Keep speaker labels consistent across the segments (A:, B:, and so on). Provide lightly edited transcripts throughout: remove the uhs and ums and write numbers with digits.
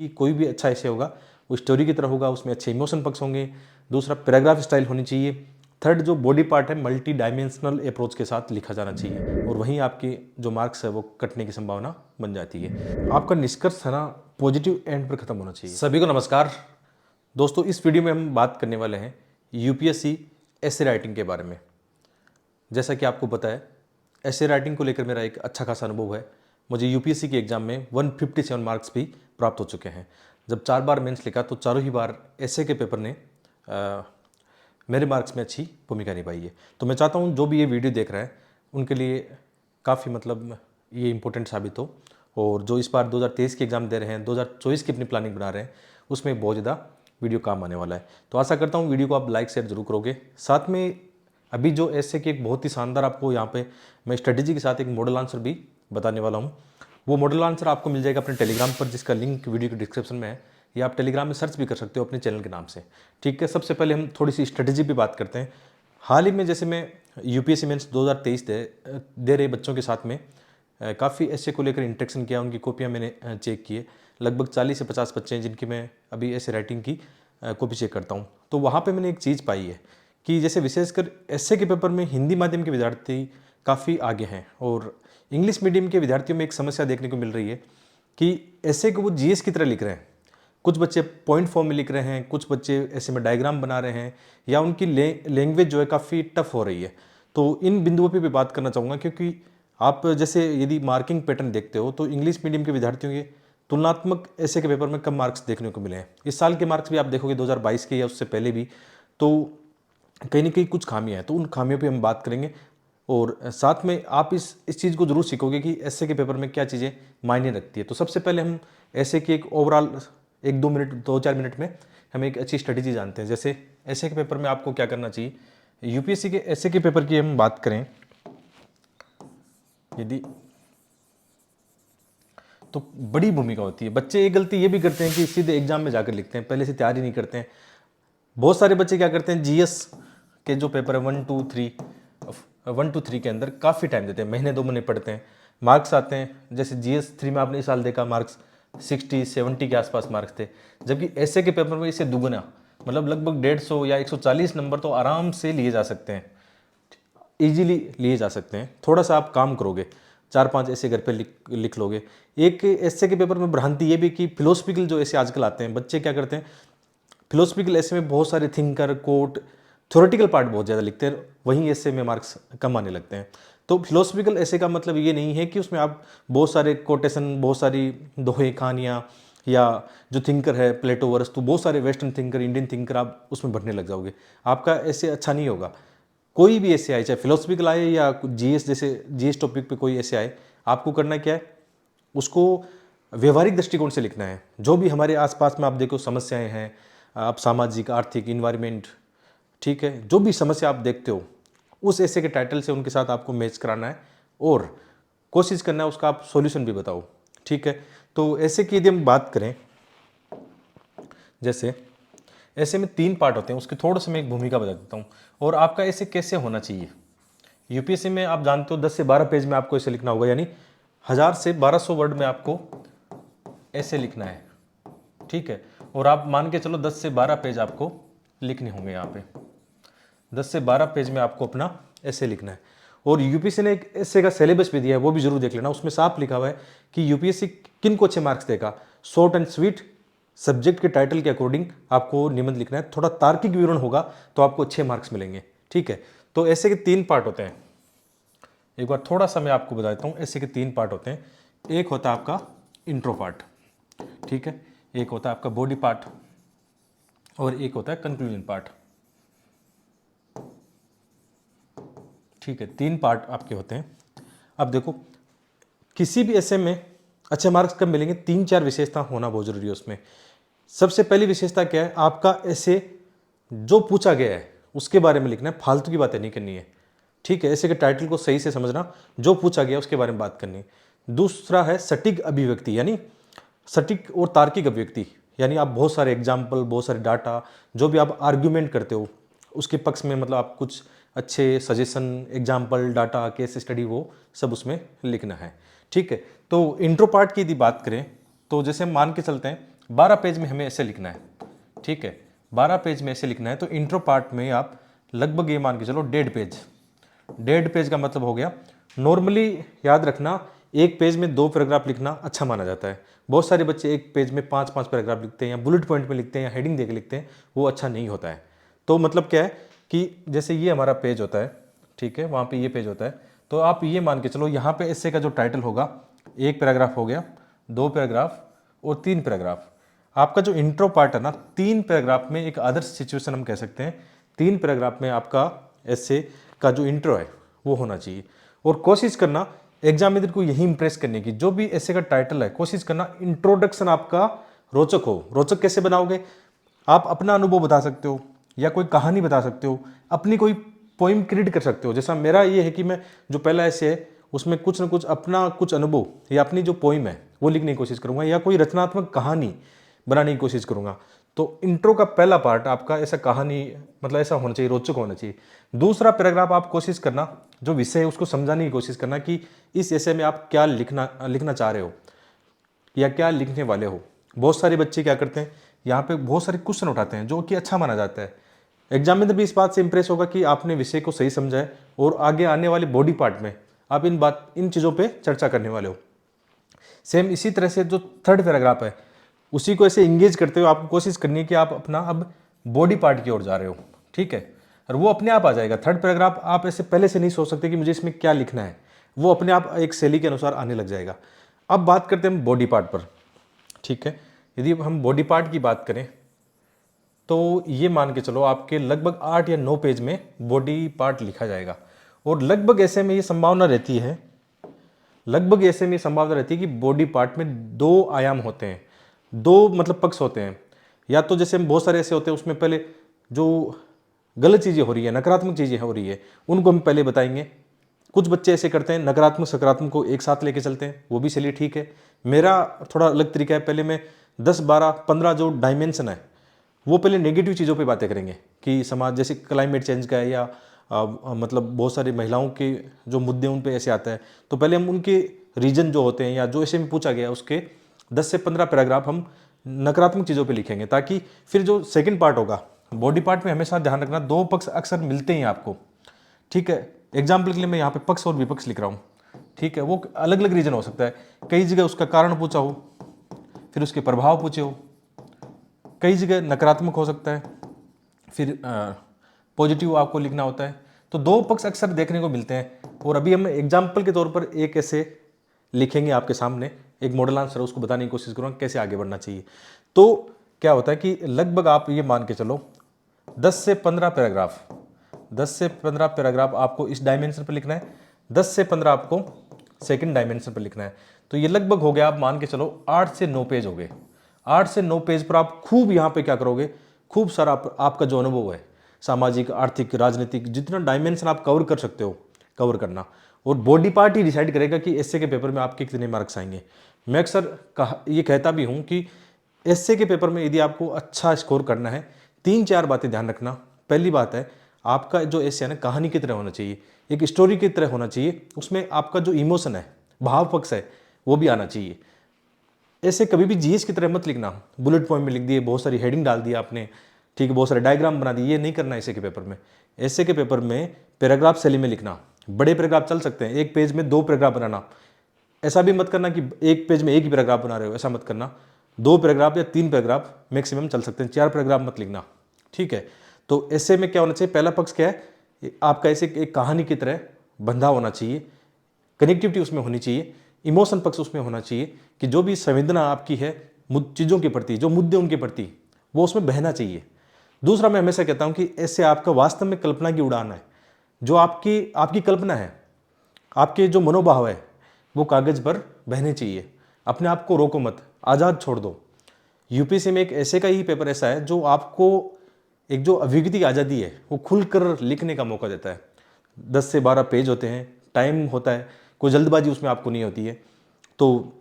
A: कि कोई भी अच्छा ऐसे होगा वो स्टोरी की तरह होगा, उसमें अच्छे इमोशन पक्ष होंगे। दूसरा, पैराग्राफ स्टाइल होनी चाहिए। थर्ड, जो बॉडी पार्ट है मल्टी डायमेंशनल अप्रोच के साथ लिखा जाना चाहिए, और वहीं आपकी जो मार्क्स है वो कटने की संभावना बन जाती है। आपका निष्कर्ष है ना पॉजिटिव एंड पर खत्म होना चाहिए। सभी को नमस्कार दोस्तों, इस वीडियो में हम बात करने वाले हैं यूपीएससी ऐसे राइटिंग के बारे में। जैसा कि आपको पता है, ऐसे राइटिंग को लेकर मेरा एक अच्छा खासा अनुभव है। मुझे यूपीएससी के एग्ज़ाम में 157 मार्क्स भी प्राप्त हो चुके हैं। जब 4 बार मेंस लिखा तो चारों ही बार ऐसे के पेपर ने मेरे मार्क्स में अच्छी भूमिका निभाई है। तो मैं चाहता हूँ जो भी ये वीडियो देख रहा है उनके लिए काफ़ी ये इम्पोर्टेंट साबित हो, और जो इस बार 2023 के एग्ज़ाम दे रहे हैं, 2024 की अपनी प्लानिंग बना रहे हैं, उसमें बहुत ज़्यादा वीडियो काम आने वाला है। तो आशा करता हूँ वीडियो को आप लाइक शेयर जरूर करोगे। साथ में अभी जो ऐसे की एक बहुत ही शानदार आपको यहाँ पे मैं स्ट्रेटेजी के साथ एक मॉडल आंसर भी बताने वाला हूँ। वो मॉडल आंसर आपको मिल जाएगा अपने टेलीग्राम पर, जिसका लिंक वीडियो के डिस्क्रिप्शन में है, या आप टेलीग्राम में सर्च भी कर सकते हो अपने चैनल के नाम से। ठीक है, सबसे पहले हम थोड़ी सी स्ट्रेटेजी पे बात करते हैं। हाल ही में जैसे मैं यूपीएससी मेंस 2023 दे रहे बच्चों के साथ में काफ़ी ऐसे को लेकर इंटरेक्शन किया, उनकी कॉपियाँ मैंने चेक किए। लगभग 40 से 50 बच्चे हैं जिनकी मैं अभी ऐसे राइटिंग की कॉपी चेक करता हूँ। तो वहाँ पे मैंने एक चीज़ पाई है कि जैसे विशेषकर ऐसे के पेपर में हिंदी माध्यम के विद्यार्थी काफ़ी आगे हैं, और इंग्लिश मीडियम के विद्यार्थियों में एक समस्या देखने को मिल रही है कि ऐसे को वो जीएस की तरह लिख रहे हैं। कुछ बच्चे पॉइंट फॉर्म में लिख रहे हैं, कुछ बच्चे ऐसे में डायग्राम बना रहे हैं, या उनकी लैंग्वेज जो है काफ़ी टफ हो रही है। तो इन बिंदुओं पे भी बात करना चाहूँगा, क्योंकि आप जैसे यदि मार्किंग पैटर्न देखते हो तो इंग्लिश मीडियम के विद्यार्थियों के तुलनात्मक ऐसे के पेपर में कम मार्क्स देखने को मिले हैं। इस साल के मार्क्स भी आप देखोगे 2022 के या उससे पहले भी, तो कहीं ना कहीं कुछ खामियां हैं। तो उन खामियों पे हम बात करेंगे, और साथ में आप इस चीज़ को जरूर सीखोगे कि ऐसे के पेपर में क्या चीज़ें मायने रखती है। तो सबसे पहले हम ऐसे की एक ओवरऑल 1-2 मिनट में हम एक अच्छी स्ट्रेटेजी जानते हैं। जैसे ऐसे के पेपर में आपको क्या करना चाहिए। यूपीएससी के ऐसे के पेपर की हम बात करें यदि, तो बड़ी भूमिका होती है। बच्चे एक गलती ये भी करते हैं कि सीधे एग्जाम में जाकर लिखते हैं, पहले से तैयारी नहीं करते हैं। बहुत सारे बच्चे क्या करते हैं, जीएस के जो पेपर है 1 to 3 के अंदर काफ़ी टाइम देते हैं, महीने 2 महीने पढ़ते हैं। मार्क्स आते हैं, जैसे जीएस 3 में आपने इस साल देखा मार्क्स 60-70 के आसपास मार्क्स थे, जबकि ऐसे के पेपर में इससे दुगुना, मतलब लगभग 150 या 140 नंबर तो आराम से लिए जा सकते हैं, इजीली लिए जा सकते हैं। थोड़ा सा आप काम करोगे, 4-5 ऐसे घर पे लिख लोगे। एक ऐसे के पेपर में भ्रांति ये भी कि फिलोसफिकल जो ऐसे आजकल आते हैं, बच्चे क्या करते हैं, फिलोसफिकल ऐसे में बहुत सारे थिंकर, कोट, थ्योरेटिकल पार्ट बहुत ज़्यादा लिखते हैं, वहीं ऐसे में मार्क्स कम आने लगते हैं। तो फिलोसफिकल ऐसे का मतलब ये नहीं है कि उसमें आप बहुत सारे कोटेशन, बहुत सारी दोहे कहानियाँ, या जो थिंकर है प्लेटो, अरस्तु, बहुत सारे वेस्टर्न थिंकर, इंडियन थिंकर आप उसमें भरने लग जाओगे। आपका ऐसे अच्छा नहीं होगा। कोई भी ऐसे आए, चाहे फिलोसफिकल आए या जीएस, जैसे जीएस टॉपिक पे कोई ऐसे आए, आपको करना क्या है, उसको व्यवहारिक दृष्टिकोण से लिखना है। जो भी हमारे आसपास में आप देखो समस्याएं हैं, आप सामाजिक, आर्थिक, इन्वायरमेंट, ठीक है, जो भी समस्या आप देखते हो उस ऐसे के टाइटल से उनके साथ आपको मैच कराना है, और कोशिश करना है उसका आप सॉल्यूशन भी बताओ। ठीक है, तो ऐसे की यदि हम बात करें, जैसे ऐसे में 3 पार्ट होते हैं, उसकी थोड़ा सा मैं एक भूमिका बता देता हूँ, और आपका ऐसे कैसे होना चाहिए। यूपीएससी में आप जानते हो 10 से 12 पेज में आपको ऐसे लिखना होगा, यानी 1000 से 1200 वर्ड में आपको ऐसे लिखना है। ठीक है, और आप मान के चलो 10 से 12 पेज आपको लिखने होंगे। यहाँ पे 10 से 12 पेज में आपको अपना ऐसे लिखना है। और यूपीएससी ने एक ऐसे का सिलेबस भी दिया है, वो भी जरूर देख लेना। उसमें साफ लिखा हुआ है कि यूपीएससी किन को अच्छे मार्क्स देगा। शॉर्ट एंड स्वीट, सब्जेक्ट के टाइटल के अकॉर्डिंग आपको निबंध लिखना है। थोड़ा तार्किक विवरण होगा तो आपको अच्छे मार्क्स मिलेंगे। ठीक है, तो ऐसे के 3 पार्ट होते हैं। एक बार थोड़ा सा मैं आपको बता देता हूँ। ऐसे के 3 पार्ट होते हैं। एक होता है आपका इंट्रो पार्ट, ठीक है, एक होता है आपका बॉडी पार्ट, और एक होता है कंक्लूजन पार्ट। ठीक है, 3 पार्ट आपके होते हैं। अब देखो, किसी भी ऐसे में अच्छे मार्क्स कब मिलेंगे, 3-4 विशेषता होना बहुत जरूरी है उसमें। सबसे पहली विशेषता क्या है, आपका ऐसे जो पूछा गया है उसके बारे में लिखना है, फालतू की बातें नहीं करनी है। ठीक है, ऐसे के टाइटल को सही से समझना, जो पूछा गया उसके बारे में बात करनी है। दूसरा है सटीक अभिव्यक्ति, यानी सटीक और तार्किक अभिव्यक्ति, यानी आप बहुत सारे एग्जाम्पल, बहुत सारे डाटा, जो भी आप आर्ग्यूमेंट करते हो उसके पक्ष में, मतलब आप कुछ अच्छे suggestion, example, data, case study, वो सब उसमें लिखना है। ठीक है, तो इंट्रो पार्ट की यदि बात करें तो जैसे हम मान के चलते हैं 12 पेज में हमें ऐसे लिखना है, ठीक है, 12 पेज में ऐसे लिखना है। तो इंट्रो पार्ट में आप लगभग ये मान के चलो 1.5 पेज का मतलब हो गया। नॉर्मली याद रखना, एक पेज में 2 पैराग्राफ लिखना अच्छा माना जाता है। बहुत सारे बच्चे एक पेज में 5-5 पैराग्राफ लिखते हैं, या बुलेट पॉइंट में लिखते हैं, या हेडिंग देके लिखते हैं, वो अच्छा नहीं होता है। तो मतलब क्या है कि जैसे ये हमारा पेज होता है, ठीक है, वहाँ पे ये पेज होता है, तो आप ये मान के चलो यहाँ पे ऐसे का जो टाइटल होगा, 1 पैराग्राफ हो गया, 2 पैराग्राफ और 3 पैराग्राफ। आपका जो इंट्रो पार्ट है ना, 3 पैराग्राफ में एक आदर्श सिचुएशन हम कह सकते हैं, 3 पैराग्राफ में आपका ऐसे का जो इंट्रो है वो होना चाहिए। और कोशिश करना एग्जामिनर को यही इंप्रेस करने की, जो भी ऐसे का टाइटल है, कोशिश करना इंट्रोडक्शन आपका रोचक हो। रोचक कैसे बनाओगे? आप अपना अनुभव बता सकते हो, या कोई कहानी बता सकते हो, अपनी कोई पोइम क्रिएट कर सकते हो। जैसा मेरा ये है कि मैं जो पहला ऐसे है उसमें कुछ ना कुछ अपना कुछ अनुभव या अपनी जो पोइम है वो लिखने की कोशिश करूंगा, या कोई रचनात्मक कहानी बनाने की कोशिश करूंगा। तो इंट्रो का पहला पार्ट आपका ऐसा कहानी, मतलब ऐसा होना चाहिए, रोचक होना चाहिए। दूसरा पैराग्राफ आप कोशिश करना, जो विषय है उसको समझाने की कोशिश करना कि इस ऐसे में आप क्या लिखना चाह रहे हो या क्या लिखने वाले हो। बहुत सारे बच्चे क्या करते हैं, यहाँ पे बहुत सारे क्वेश्चन उठाते हैं जो कि अच्छा माना जाता है। एग्जामिनर भी इस बात से इंप्रेस होगा कि आपने विषय को सही समझा है, और आगे आने वाले बॉडी पार्ट में आप इन चीज़ों पे चर्चा करने वाले हो। सेम इसी तरह से जो थर्ड पैराग्राफ है, उसी को ऐसे इंगेज करते हुए आपको कोशिश करनी है कि आप अपना अब बॉडी पार्ट की ओर जा रहे हो, ठीक है, और वो अपने आप आ जाएगा। थर्ड पैराग्राफ आप ऐसे पहले से नहीं सोच सकते कि मुझे इसमें क्या लिखना है, वो अपने आप एक शैली के अनुसार आने लग जाएगा। अब बात करते हैं हम बॉडी पार्ट पर, ठीक है। यदि हम बॉडी पार्ट की बात करें तो ये मान के चलो आपके लगभग 8 या 9 पेज में बॉडी पार्ट लिखा जाएगा। और लगभग ऐसे में ये संभावना रहती है, कि बॉडी पार्ट में 2 आयाम होते हैं, 2 मतलब पक्ष होते हैं। या तो जैसे बहुत सारे ऐसे होते हैं उसमें पहले जो गलत चीज़ें हो रही है, नकारात्मक चीज़ें हो रही है, उनको हम पहले बताएंगे। कुछ बच्चे ऐसे करते हैं, नकारात्मक सकारात्मक को एक साथ लेके चलते हैं, वो भी चलिए ठीक है। मेरा थोड़ा अलग तरीका है, पहले मैं 10, 12, 15 जो डायमेंशन है वो पहले नेगेटिव चीज़ों पे बातें करेंगे कि समाज जैसे क्लाइमेट चेंज का है, या मतलब बहुत सारी महिलाओं के जो मुद्दे उन पे ऐसे आता है, तो पहले हम उनके रीजन जो होते हैं या जो ऐसे में पूछा गया उसके 10 से 15 पैराग्राफ हम नकारात्मक चीज़ों पे लिखेंगे, ताकि फिर जो सेकंड पार्ट होगा बॉडी पार्ट में हमेशा ध्यान रखना 2 पक्ष अक्सर मिलते हैं आपको, ठीक है। एग्जाम्पल के लिए मैं यहाँ पे पक्ष और विपक्ष लिख रहा हूँ, ठीक है। वो अलग अलग रीजन हो सकता है, कई जगह उसका कारण पूछा हो, फिर उसके प्रभाव पूछे हो, कई जगह नकारात्मक हो सकता है, फिर पॉजिटिव आपको लिखना होता है। तो 2 पक्ष अक्सर देखने को मिलते हैं। और अभी हम एग्जाम्पल के तौर पर एक ऐसे लिखेंगे आपके सामने, एक मॉडल आंसर, उसको बताने की कोशिश करूँगा कैसे आगे बढ़ना चाहिए। तो क्या होता है कि लगभग आप ये मान के चलो 10 से 15 पैराग्राफ आपको इस डायमेंशन पर लिखना है, 10 से 15 आपको सेकंड डायमेंशन पर लिखना है। तो ये लगभग हो गया, आप मान के चलो 8 से 9 पेज हो गए। 8 से 9 पेज पर आप खूब यहाँ पे क्या करोगे, खूब सारा आपका जो अनुभव है, सामाजिक, आर्थिक, राजनीतिक, जितना डायमेंशन आप कवर कर सकते हो कवर करना। और बॉडी पार्ट ही डिसाइड करेगा कि एसए के पेपर में आपके कितने मार्क्स आएंगे। मैं अक्सर ये कहता भी हूँ कि एसए के पेपर में यदि आपको अच्छा स्कोर करना है, 3-4 बातें ध्यान रखना। पहली बात है, आपका जो एसए है ना, कहानी की तरह होना चाहिए, एक स्टोरी की तरह होना चाहिए। उसमें आपका जो इमोशन है, भाव पक्ष है, वो भी आना चाहिए। ऐसे कभी भी जीएस की तरह मत लिखना, बुलेट पॉइंट में लिख दिए, बहुत सारी हेडिंग डाल दी आपने, ठीक है, बहुत सारे डायग्राम बना दिए, ये नहीं करना ऐसे के पेपर में। ऐसे के पेपर में पैराग्राफ शैली में लिखना, बड़े पैराग्राफ चल सकते हैं, एक पेज में 2 पैराग्राफ बनाना। ऐसा भी मत करना कि एक पेज में एक ही पैराग्राफ बना रहे हो, ऐसा मत करना। 2 पैराग्राफ या 3 पैराग्राफ मैक्सिमम चल सकते हैं, 4 पैराग्राफ मत लिखना, ठीक है। तो ऐसे में क्या होना चाहिए, पहला पक्ष क्या है, आपका ऐसे एक कहानी की तरह बंधा होना चाहिए, कनेक्टिविटी उसमें होनी चाहिए, इमोशन पक्ष उसमें होना चाहिए कि जो भी संवेदना आपकी है चीज़ों के प्रति, जो मुद्दे उनके प्रति, वो उसमें बहना चाहिए। दूसरा, मैं हमेशा कहता हूं कि ऐसे आपका वास्तव में कल्पना की उड़ान है, जो आपकी कल्पना है, आपके जो मनोभाव है, वो कागज पर बहने चाहिए। अपने आप को रोको मत, आज़ाद छोड़ दो। यूपीएससी में एक ऐसे का ही पेपर ऐसा है जो आपको एक जो अभिव्यक्ति की आज़ादी है वो खुलकर लिखने का मौका देता है। 10 से 12 पेज होते हैं, टाइम होता है, कोई जल्दबाजी उसमें आपको नहीं होती है। तो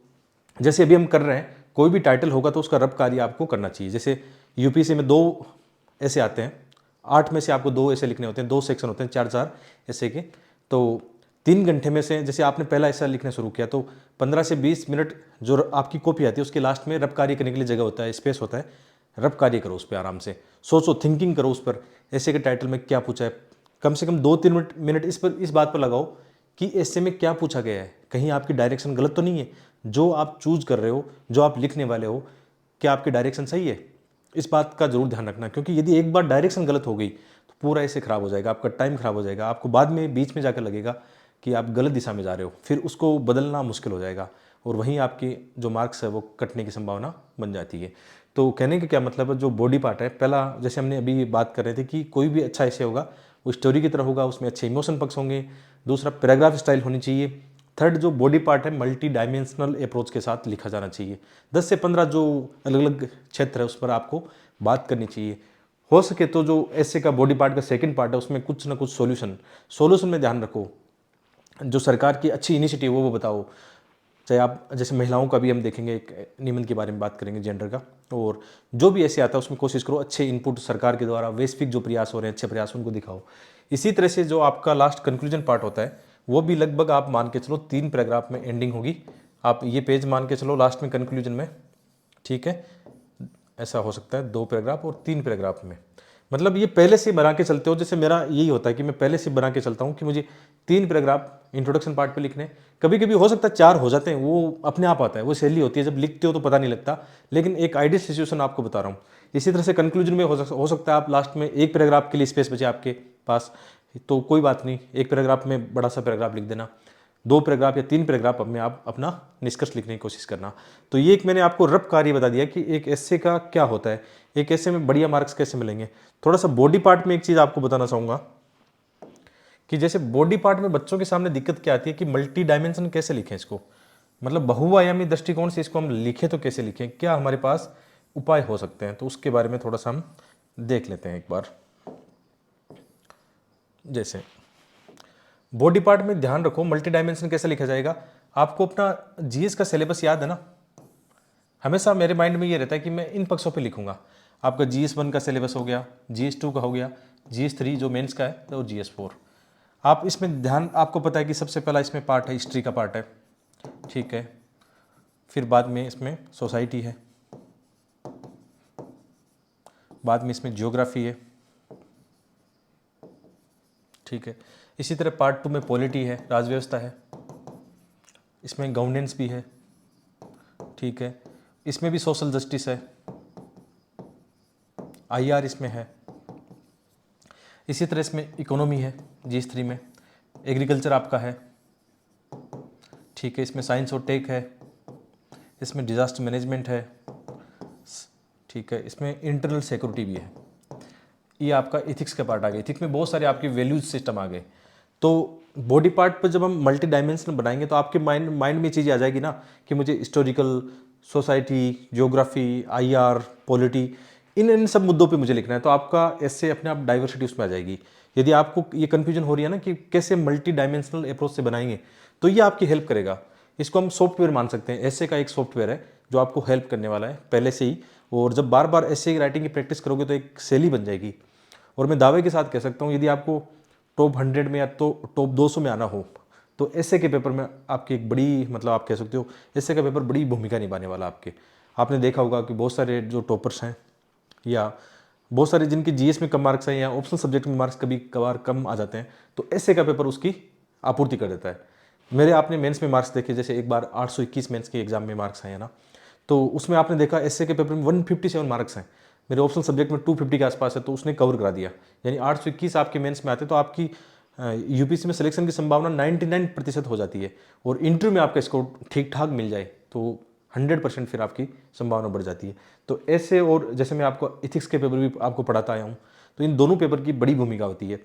A: जैसे अभी हम कर रहे हैं, कोई भी टाइटल होगा तो उसका रब कार्य आपको करना चाहिए। जैसे यूपीएससी में 2 ऐसे आते हैं, 8 में से आपको 2 ऐसे लिखने होते हैं, 2 सेक्शन होते हैं, 4-4 ऐसे के। तो 3 घंटे में से जैसे आपने पहला ऐसा लिखना शुरू किया तो 15 से 20 मिनट जो आपकी कॉपी आती है उसके लास्ट में रब कार्य करने के लिए जगह होता है, स्पेस होता है, रब कार्य करो उस पर आराम से, सोचो, थिंकिंग करो उस पर, ऐसे के टाइटल में क्या पूछा है। कम से कम 2-3 मिनट इस बात पर लगाओ कि ऐसे में क्या पूछा गया है, कहीं आपकी डायरेक्शन गलत तो नहीं है, जो आप चूज कर रहे हो, जो आप लिखने वाले हो, क्या आपकी डायरेक्शन सही है, इस बात का जरूर ध्यान रखना। क्योंकि यदि एक बार डायरेक्शन गलत हो गई तो पूरा ऐसे खराब हो जाएगा, आपका टाइम खराब हो जाएगा, आपको बाद में बीच में जाकर लगेगा कि आप गलत दिशा में जा रहे हो, फिर उसको बदलना मुश्किल हो जाएगा और वहीं आपकी जो मार्क्स है वो कटने की संभावना बन जाती है। तो कहने का क्या मतलब है, जो बॉडी पार्ट है, पहला जैसे हमने अभी बात कर रहे थे कि कोई भी अच्छा ऐसे होगा वो स्टोरी की तरह होगा, उसमें अच्छे इमोशन पक्ष होंगे, दूसरा पैराग्राफ स्टाइल होनी चाहिए, थर्ड जो बॉडी पार्ट है मल्टी डायमेंशनल अप्रोच के साथ लिखा जाना चाहिए, 10 से 15 जो अलग अलग क्षेत्र है उस पर आपको बात करनी चाहिए। हो सके तो जो ऐसे का बॉडी पार्ट का सेकंड पार्ट है उसमें कुछ ना कुछ सॉल्यूशन में ध्यान रखो, जो सरकार की अच्छी इनिशिएटिव वो बताओ, चाहे आप जैसे महिलाओं का भी हम देखेंगे, एक नियमन के बारे में बात करेंगे जेंडर का, और जो भी ऐसे आता है उसमें कोशिश करो अच्छे इनपुट सरकार के द्वारा वैश्विक जो प्रयास हो रहे हैं अच्छे प्रयास उनको दिखाओ। इसी तरह से जो आपका लास्ट कंक्लूजन पार्ट होता है वो भी लगभग आप मान के चलो 3 पैराग्राफ में एंडिंग होगी, आप ये पेज मान के चलो लास्ट में कंक्लूजन में, ठीक है, ऐसा हो सकता है 2 पैराग्राफ और 3 पैराग्राफ में, मतलब ये पहले से बना के चलते हो। जैसे मेरा यही होता है कि मैं पहले से बना के चलता हूँ कि मुझे 3 पैराग्राफ इंट्रोडक्शन पार्ट पे लिखने, कभी कभी हो सकता है 4 हो जाते हैं, वो अपने आप आता है, वो शैली होती है, जब लिखते हो तो पता नहीं लगता, लेकिन एक आइडियल सिचुएशन आपको बता रहा हूँ। इसी तरह से कंक्लूजन में हो सकता है आप लास्ट में 1 पैराग्राफ के लिए स्पेस बचे आपके पास, तो कोई बात नहीं, 1 पैराग्राफ में बड़ा सा पैराग्राफ लिख देना, 2 पैराग्राफ या 3 पैराग्राफ में आप अपना निष्कर्ष लिखने की कोशिश करना। तो ये एक मैंने आपको रफ कार्य बता दिया कि एक ऐसे का क्या होता है, एक ऐसे में बढ़िया मार्क्स कैसे मिलेंगे। थोड़ा सा बॉडी पार्ट में एक चीज़ आपको बताना चाहूँगा कि जैसे बॉडी पार्ट में बच्चों के सामने दिक्कत क्या आती है कि मल्टी डायमेंशन कैसे लिखें इसको, मतलब बहुआयामी दृष्टिकोण से इसको हम लिखें तो कैसे लिखें, क्या हमारे पास उपाय हो सकते हैं, तो उसके बारे में थोड़ा सा हम देख लेते हैं एक बार। जैसे बॉडी पार्ट में ध्यान रखो मल्टी डायमेंशन कैसे लिखा जाएगा। आपको अपना जीएस का सिलेबस याद है ना, हमेशा मेरे माइंड में ये रहता है कि मैं इन पक्षों पे लिखूंगा। आपका GS1 का सिलेबस हो गया, GS2 का हो गया, GS3 जो मेंस का है, और GS4। आप इसमें ध्यान, आपको पता है कि सबसे पहला इसमें पार्ट है हिस्ट्री का पार्ट है, ठीक है, फिर बाद में इसमें सोसाइटी है, बाद में इसमें जियोग्राफी है, ठीक है, इसी तरह पार्ट 2 में पॉलिटी है, राजव्यवस्था है, इसमें गवर्नेंस भी है, ठीक है, इसमें भी सोशल जस्टिस है, IR इसमें है, इसी तरह इसमें इकोनॉमी है GS3 में, एग्रीकल्चर आपका है, ठीक है, इसमें साइंस और टेक है, इसमें डिजास्टर मैनेजमेंट है, ठीक है, इसमें इंटरनल सिक्योरिटी भी है, ये आपका इथिक्स का पार्ट आ गया। इथिक्स में बहुत सारे आपके वैल्यूज सिस्टम आ गए। तो बॉडी पार्ट पर जब हम मल्टी डायमेंशनल बनाएंगे तो आपके माइंड में चीज़ें आ जाएगी ना कि मुझे historical, society, geography, IR, polity, इन सब मुद्दों पे मुझे लिखना है, तो आपका ऐसे अपने आप डाइवर्सिटी उसमें आ जाएगी। यदि आपको ये कन्फ्यूजन हो रही है ना कि कैसे मल्टी डायमेंशनल अप्रोच से बनाएंगे, तो ये आपकी हेल्प करेगा। इसको हम सॉफ्टवेयर मान सकते हैं, ऐसे का एक सॉफ्टवेयर है जो आपको हेल्प करने वाला है पहले से ही, और जब बार बार ऐसे राइटिंग की प्रैक्टिस करोगे तो एक शैली बन जाएगी। और मैं दावे के साथ कह सकता हूँ यदि आपको टॉप 100 में या तो टॉप 200 में आना हो तो ऐसे के पेपर में आपकी एक बड़ी, मतलब आप कह सकते हो ऐसे का पेपर बड़ी भूमिका निभाने वाला आपके। आपने देखा होगा कि बहुत सारे जो टॉपर्स हैं या बहुत सारे जिनके GS में कम मार्क्स हैं या ऑप्शनल सब्जेक्ट में मार्क्स कभी कभार कम आ जाते हैं, तो ऐसे का पेपर उसकी आपूर्ति कर देता है। मेरे आपने मेंस में मार्क्स देखे, जैसे एक बार 821 मेंस के एग्जाम में मार्क्स आए ना, तो उसमें आपने देखा ऐसे के पेपर में 157 मार्क्स हैं, मेरे ऑप्शनल सब्जेक्ट में 250 के आसपास है, तो उसने कवर करा दिया। यानी 821 आपके मेंस में आते तो आपकी UPSC में सिलेक्शन की संभावना 99% हो जाती है, और इंटरव्यू में आपका स्कोर ठीक ठाक मिल जाए तो 100% फिर आपकी संभावना बढ़ जाती है। तो ऐसे, और जैसे मैं आपको इथिक्स के पेपर भी आपको पढ़ाता आया हूँ, तो इन दोनों पेपर की बड़ी भूमिका होती है।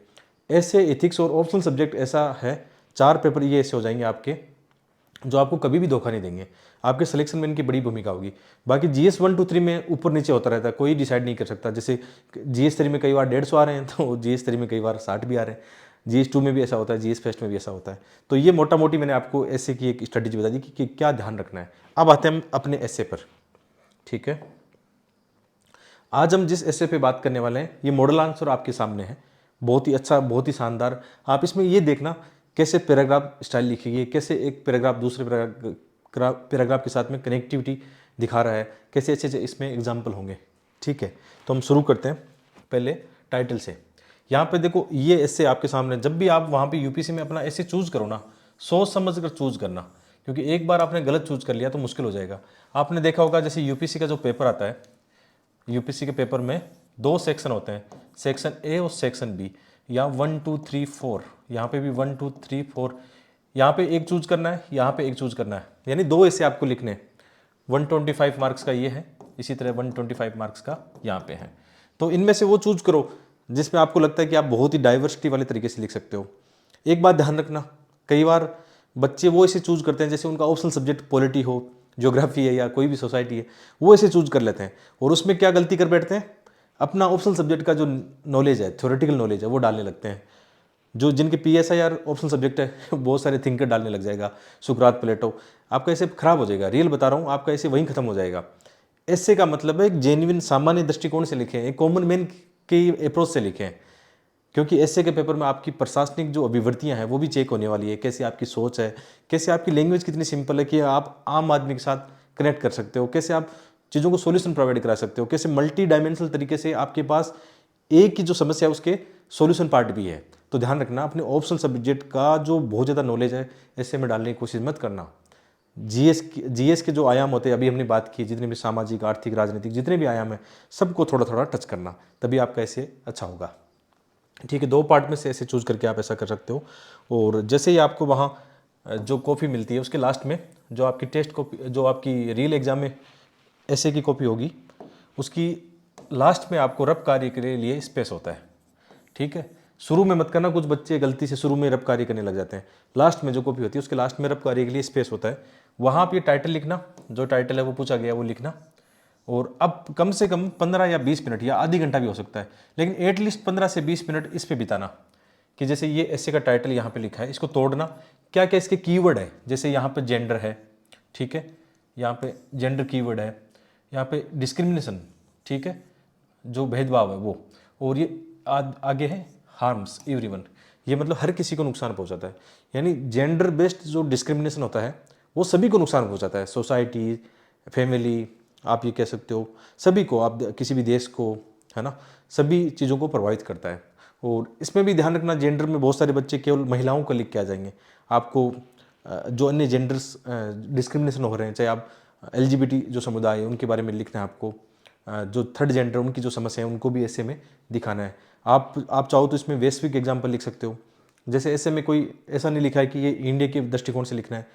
A: ऐसे इथिक्स और ऑप्शनल सब्जेक्ट ऐसा है, 4 पेपर ये ऐसे हो जाएंगे आपके जो आपको कभी भी धोखा नहीं देंगे, आपके सिलेक्शन में इनकी बड़ी भूमिका होगी। बाकी GS 1 2 3 में ऊपर नीचे होता रहता है, कोई डिसाइड नहीं कर सकता। जैसे GS 3 में कई बार 150 आ रहे हैं तो GS 3 में कई बार 60 भी आ रहे हैं, GS 2 में भी ऐसा होता है, GS फर्स्ट में भी ऐसा होता है। तो ये मोटा मोटी मैंने आपको ऐसे की एक स्ट्रेटेजी बता दी कि क्या ध्यान रखना है। अब आते हैं हम अपने ऐसे पर, ठीक है। आज हम जिस ऐसे पे बात करने वाले हैं, ये मॉडल आंसर आपके सामने है, बहुत ही अच्छा, बहुत ही शानदार। आप इसमें ये देखना कैसे पैराग्राफ स्टाइल लिखी है, कैसे एक पैराग्राफ दूसरे पैराग्राफ के साथ में कनेक्टिविटी दिखा रहा है, कैसे अच्छे से इसमें एग्जाम्पल होंगे। ठीक है, तो हम शुरू करते हैं पहले टाइटल से। यहाँ पे देखो ये ऐसे आपके सामने, जब भी आप वहाँ पे यूपीसी में अपना ऐसे चूज करो ना, सोच समझ कर चूज करना, क्योंकि एक बार आपने गलत चूज कर लिया तो मुश्किल हो जाएगा। आपने देखा होगा जैसे यूपीसी का जो पेपर आता है, यूपीसी के पेपर में 2 सेक्शन होते हैं, सेक्शन ए और सेक्शन बी, या 1 2 3 4, यहाँ पे भी 1 2 3 4, यहाँ पे एक चूज करना है, यहाँ पे एक चूज करना है, यानी 2 ऐसे आपको लिखने हैं। 125 मार्क्स का ये है, इसी तरह 125 मार्क्स का यहाँ पे है। तो इनमें से वो चूज करो जिसमें आपको लगता है कि आप बहुत ही डाइवर्सिटी वाले तरीके से लिख सकते हो। एक बात ध्यान रखना, कई बार बच्चे वो ऐसे चूज करते हैं जैसे उनका ऑप्शनल सब्जेक्ट पॉलिटी हो, ज्योग्राफी है या कोई भी सोसाइटी है, वो ऐसे चूज कर लेते हैं और उसमें क्या गलती कर बैठते हैं, अपना ऑप्शनल सब्जेक्ट का जो नॉलेज है, थ्योरेटिकल नॉलेज है, वो डालने लगते हैं। जो जिनके PSI यार ऑप्शनल सब्जेक्ट है बहुत सारे थिंकर डालने लग जाएगा, सुकरात, प्लेटो, आपका ऐसे खराब हो जाएगा। रियल बता रहा हूँ, आपका ऐसे वहीं खत्म हो जाएगा। ऐसे का मतलब है एक जेन्युइन सामान्य दृष्टिकोण से लिखें, एक कॉमन मैन की अप्रोच से लिखें, क्योंकि ऐसे के पेपर में आपकी प्रशासनिक जो अभिवृत्तियां हैं वो भी चेक होने वाली है। कैसे आपकी सोच है, कैसे आपकी लैंग्वेज कितनी सिंपल है कि आप आम आदमी के साथ कनेक्ट कर सकते हो, कैसे आप चीज़ों को सॉल्यूशन प्रोवाइड करा सकते हो, कैसे मल्टी डायमेंशनल तरीके से आपके पास एक ही जो समस्या है उसके सॉल्यूशन पार्ट भी है। तो ध्यान रखना, अपने ऑप्शनल सब्जेक्ट का जो बहुत ज़्यादा नॉलेज है ऐसे में डालने की कोशिश मत करना। जीएस के जो आयाम होते हैं, अभी हमने बात की, जितने भी सामाजिक, आर्थिक, राजनीतिक जितने भी आयाम हैं सबको थोड़ा थोड़ा टच करना, तभी आपका ऐसे अच्छा होगा। ठीक है, 2 पार्ट में से ऐसे चूज करके आप ऐसा कर सकते हो। और जैसे ही आपको वहाँ जो कॉपी मिलती है उसके लास्ट में जो आपकी टेस्ट कॉपी, जो आपकी रियल एग्जाम में ऐसे की कॉपी होगी, उसकी लास्ट में आपको रब कार्य के लिए स्पेस होता है। ठीक है, शुरू में मत करना, कुछ बच्चे गलती से शुरू में रब कार्य करने लग जाते हैं। लास्ट में जो कॉपी होती है उसके लास्ट में रब कार्य के लिए स्पेस होता है, वहाँ आप ये टाइटल लिखना, जो टाइटल है वो पूछा गया वो लिखना। और अब कम से कम 15 या 20 मिनट या आधी घंटा भी हो सकता है, लेकिन एटलीस्ट 15 से 20 मिनट इस पे बिताना कि जैसे ये ऐसे का टाइटल यहाँ पे लिखा है, इसको तोड़ना, क्या क्या इसके कीवर्ड है। जैसे यहाँ पे जेंडर है, ठीक है, यहाँ पे जेंडर कीवर्ड है, यहाँ पे डिस्क्रिमिनेशन, ठीक है, जो भेदभाव है वो, और ये आगे है हार्म्स एवरीवन, ये मतलब हर किसी को नुकसान पहुंचाता है। यानी जेंडर बेस्ड जो डिस्क्रिमिनेशन होता है वो सभी को नुकसान पहुंचाता है, सोसाइटी, फैमिली, आप ये कह सकते हो सभी को, आप किसी भी देश को, है ना, सभी चीज़ों को प्रभावित करता है। और इसमें भी ध्यान रखना, जेंडर में बहुत सारे बच्चे केवल महिलाओं को लिख के आ जाएंगे। आपको जो अन्य जेंडर्स डिस्क्रिमिनेशन हो रहे हैं, चाहे आप LGBT जो समुदाय है उनके बारे में लिखना है आपको, जो थर्ड जेंडर उनकी जो समस्या है उनको भी ऐसे में दिखाना है। आप चाहो तो इसमें वैश्विक एग्जाम्पल लिख सकते हो। जैसे ऐसे में कोई ऐसा नहीं लिखा है कि ये इंडिया के दृष्टिकोण से लिखना है,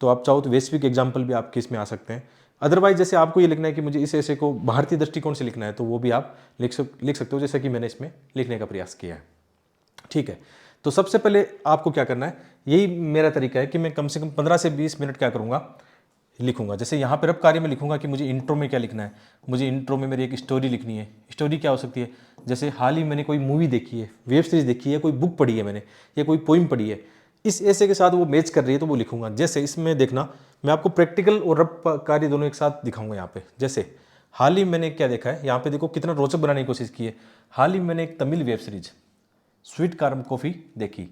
A: तो आप चाहो तो वैश्विक एग्जाम्पल भी आपके इसमें आ सकते हैं। अदरवाइज जैसे आपको ये लिखना है कि मुझे इस ऐसे को भारतीय दृष्टिकोण से लिखना है, तो वो भी आप लिख सकते हो, जैसा कि मैंने इसमें लिखने का प्रयास किया है। ठीक है, तो सबसे पहले आपको क्या करना है, यही मेरा तरीका है कि मैं कम से कम 15 से 20 मिनट क्या करूँगा, लिखूंगा। जैसे यहाँ पर अब कार्य में लिखूंगा कि मुझे इंट्रो में क्या लिखना है, मुझे इंट्रो में मेरी एक स्टोरी लिखनी है। स्टोरी क्या हो सकती है, जैसे हाल ही मैंने कोई मूवी देखी है, वेब सीरीज देखी है, कोई बुक पढ़ी है मैंने, या कोई पोइम पढ़ी है, इस ऐसे के साथ वो मैच कर रही है तो वो लिखूंगा। जैसे इसमें देखना, मैं आपको प्रैक्टिकल और रब कार्य दोनों एक साथ दिखाऊंगा यहाँ पे। जैसे हाल ही मैंने क्या देखा है, यहाँ पे देखो कितना रोचक बनाने की कोशिश की है। हाल ही मैंने एक Tamil web series sweet Kaaram coffee देखी,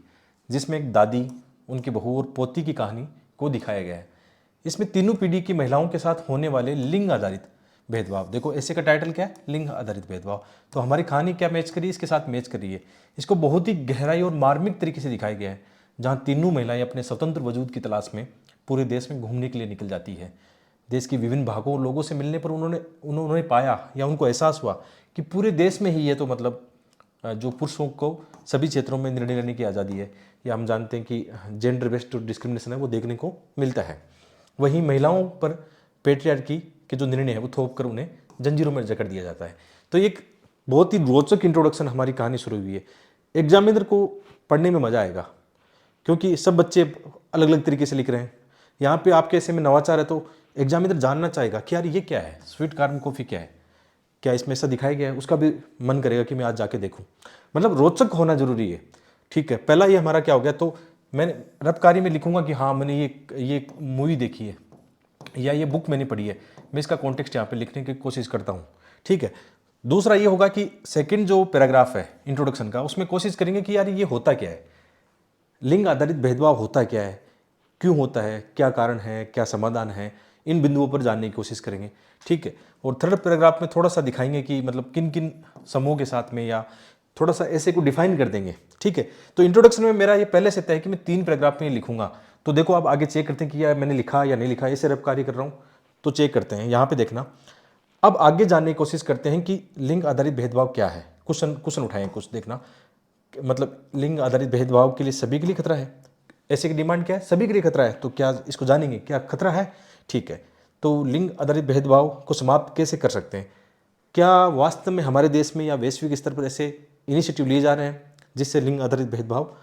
A: जिसमें एक दादी, उनकी बहू और पोती की कहानी को दिखाया गया है। इसमें तीनों पीढ़ी की महिलाओं के साथ होने वाले लिंग आधारित भेदभाव, देखो ऐसे का टाइटल क्या है, लिंग आधारित भेदभाव। तो हमारी कहानी क्या मैच करी, इसके साथ मैच करी है। इसको बहुत ही गहराई और मार्मिक तरीके से दिखाया गया है, जहाँ तीनों महिलाएं अपने स्वतंत्र वजूद की तलाश में पूरे देश में घूमने के लिए निकल जाती है। देश के विभिन्न भागों और लोगों से मिलने पर उन्होंने पाया या उनको एहसास हुआ कि पूरे देश में ही है, तो मतलब जो पुरुषों को सभी क्षेत्रों में निर्णय लेने की आज़ादी है, या हम जानते हैं कि जेंडर बेस्ड डिस्क्रिमिनेशन है वो देखने को मिलता है। वहीं महिलाओं पर पेट्रियार्की के जो निर्णय है वो थोप कर उन्हें जंजीरों में जकड़ दिया जाता है। तो एक बहुत ही रोचक इंट्रोडक्शन हमारी कहानी शुरू हुई है। एग्जामिनर को पढ़ने में मज़ा आएगा, क्योंकि सब बच्चे अलग अलग तरीके से लिख रहे हैं। यहाँ पे आपके ऐसे में नवाचार है, तो एग्जामिनर जानना चाहेगा कि यार ये क्या है, स्वीट कार्म कॉफ़ी क्या है, क्या इसमें ऐसा दिखाया गया है, उसका भी मन करेगा कि मैं आज जाके देखूँ। मतलब रोचक होना जरूरी है। ठीक है, पहला ये हमारा क्या हो गया, तो मैंने रबकारी में लिखूंगा कि हाँ मैंने ये मूवी देखी है या ये बुक मैंने पढ़ी है, मैं इसका कॉन्टेक्स्ट यहाँ पे लिखने की कोशिश करता हूँ। ठीक है, दूसरा ये होगा कि सेकंड जो पैराग्राफ है इंट्रोडक्शन का, उसमें कोशिश करेंगे कि यार ये होता क्या है, लिंग आधारित भेदभाव होता क्या है, क्यों होता है, क्या कारण है, क्या समाधान है, इन बिंदुओं पर जानने की कोशिश करेंगे। ठीक है, और थर्ड पैराग्राफ में थोड़ा सा दिखाएंगे कि मतलब किन किन समूह के साथ में, या थोड़ा सा ऐसे को डिफाइन कर देंगे। ठीक है, तो इंट्रोडक्शन में मेरा ये पहले से तय है कि मैं 3 पैराग्राफ में लिखूंगा। तो देखो आप आगे चेक करते हैं कि यार मैंने लिखा या नहीं लिखा, ऐसे रफ कार्य कर रहा हूँ तो चेक करते हैं। यहाँ पे देखना, अब आगे जानने की कोशिश करते हैं कि लिंग आधारित भेदभाव क्या है। क्वेश्चन क्वेश्चन उठाएं कुछ, देखना मतलब लिंग आधारित भेदभाव के लिए सभी के लिए खतरा है, ऐसे की डिमांड क्या है, सभी के लिए खतरा है। तो क्या इसको जानेंगे, क्या खतरा है। ठीक है, तो लिंग आधारित भेदभाव को समाप्त कैसे कर सकते हैं, क्या वास्तव में हमारे देश में या वैश्विक स्तर पर ऐसे इनिशिएटिव लिए जा रहे हैं जिससे लिंग आधारित भेदभाव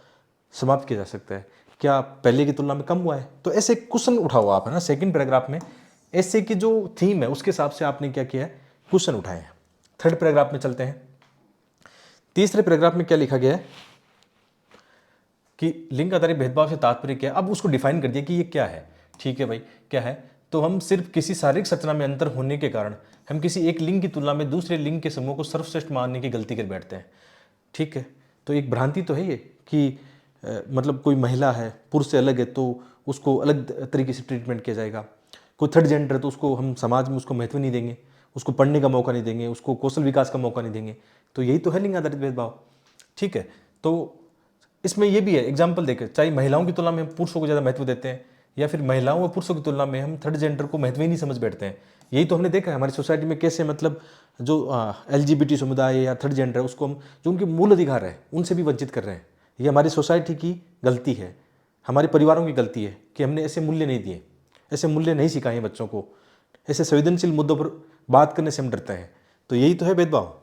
A: समाप्त किया जा सकता है, क्या पहले की तुलना में कम हुआ है। तो ऐसे क्वेश्चन उठाओ आप, है ना। सेकंड पैराग्राफ में ऐसे की जो थीम है उसके हिसाब से आपने क्या किया है, क्वेश्चन उठाए हैं। थर्ड पैराग्राफ में चलते हैं। तीसरे पैराग्राफ में क्या लिखा गया है कि लिंग आधारित भेदभाव से तात्पर्य क्या है। अब उसको डिफाइन कर दिया कि ये क्या है। ठीक है भाई, क्या है, तो हम सिर्फ किसी शारीरिक संरचना में अंतर होने के कारण हम किसी एक लिंग की तुलना में दूसरे लिंग के समूह को सर्वश्रेष्ठ मानने की गलती कर बैठते हैं। ठीक है, तो एक भ्रांति तो है ये कि मतलब कोई महिला है, पुरुष से अलग है तो उसको अलग तरीके से ट्रीटमेंट किया जाएगा। कोई थर्ड जेंडर है तो उसको हम समाज में उसको महत्व नहीं देंगे, उसको पढ़ने का मौका नहीं देंगे, उसको कौशल विकास का मौका नहीं देंगे। तो यही तो है लिंग आधारित भेदभाव। ठीक है, तो इसमें ये भी है, एग्जाम्पल देकर, चाहे महिलाओं की तुलना में हम पुरुषों को ज़्यादा महत्व देते हैं, या फिर महिलाओं व पुरुषों की तुलना में हम थर्ड जेंडर को महत्व ही नहीं समझ बैठते हैं। यही तो हमने देखा है हमारी सोसाइटी में कैसे, मतलब जो LGBT समुदाय या थर्ड जेंडर है उसको हम, जो उनके मूल अधिकार है उनसे भी वंचित कर रहे हैं। ये हमारी सोसाइटी की गलती है, हमारे परिवारों की गलती है कि हमने ऐसे मूल्य नहीं दिए, ऐसे मूल्य नहीं सिखाए हैं बच्चों को, ऐसे संवेदनशील मुद्दों पर बात करने से हम डरते हैं। तो यही तो है भेदभाव।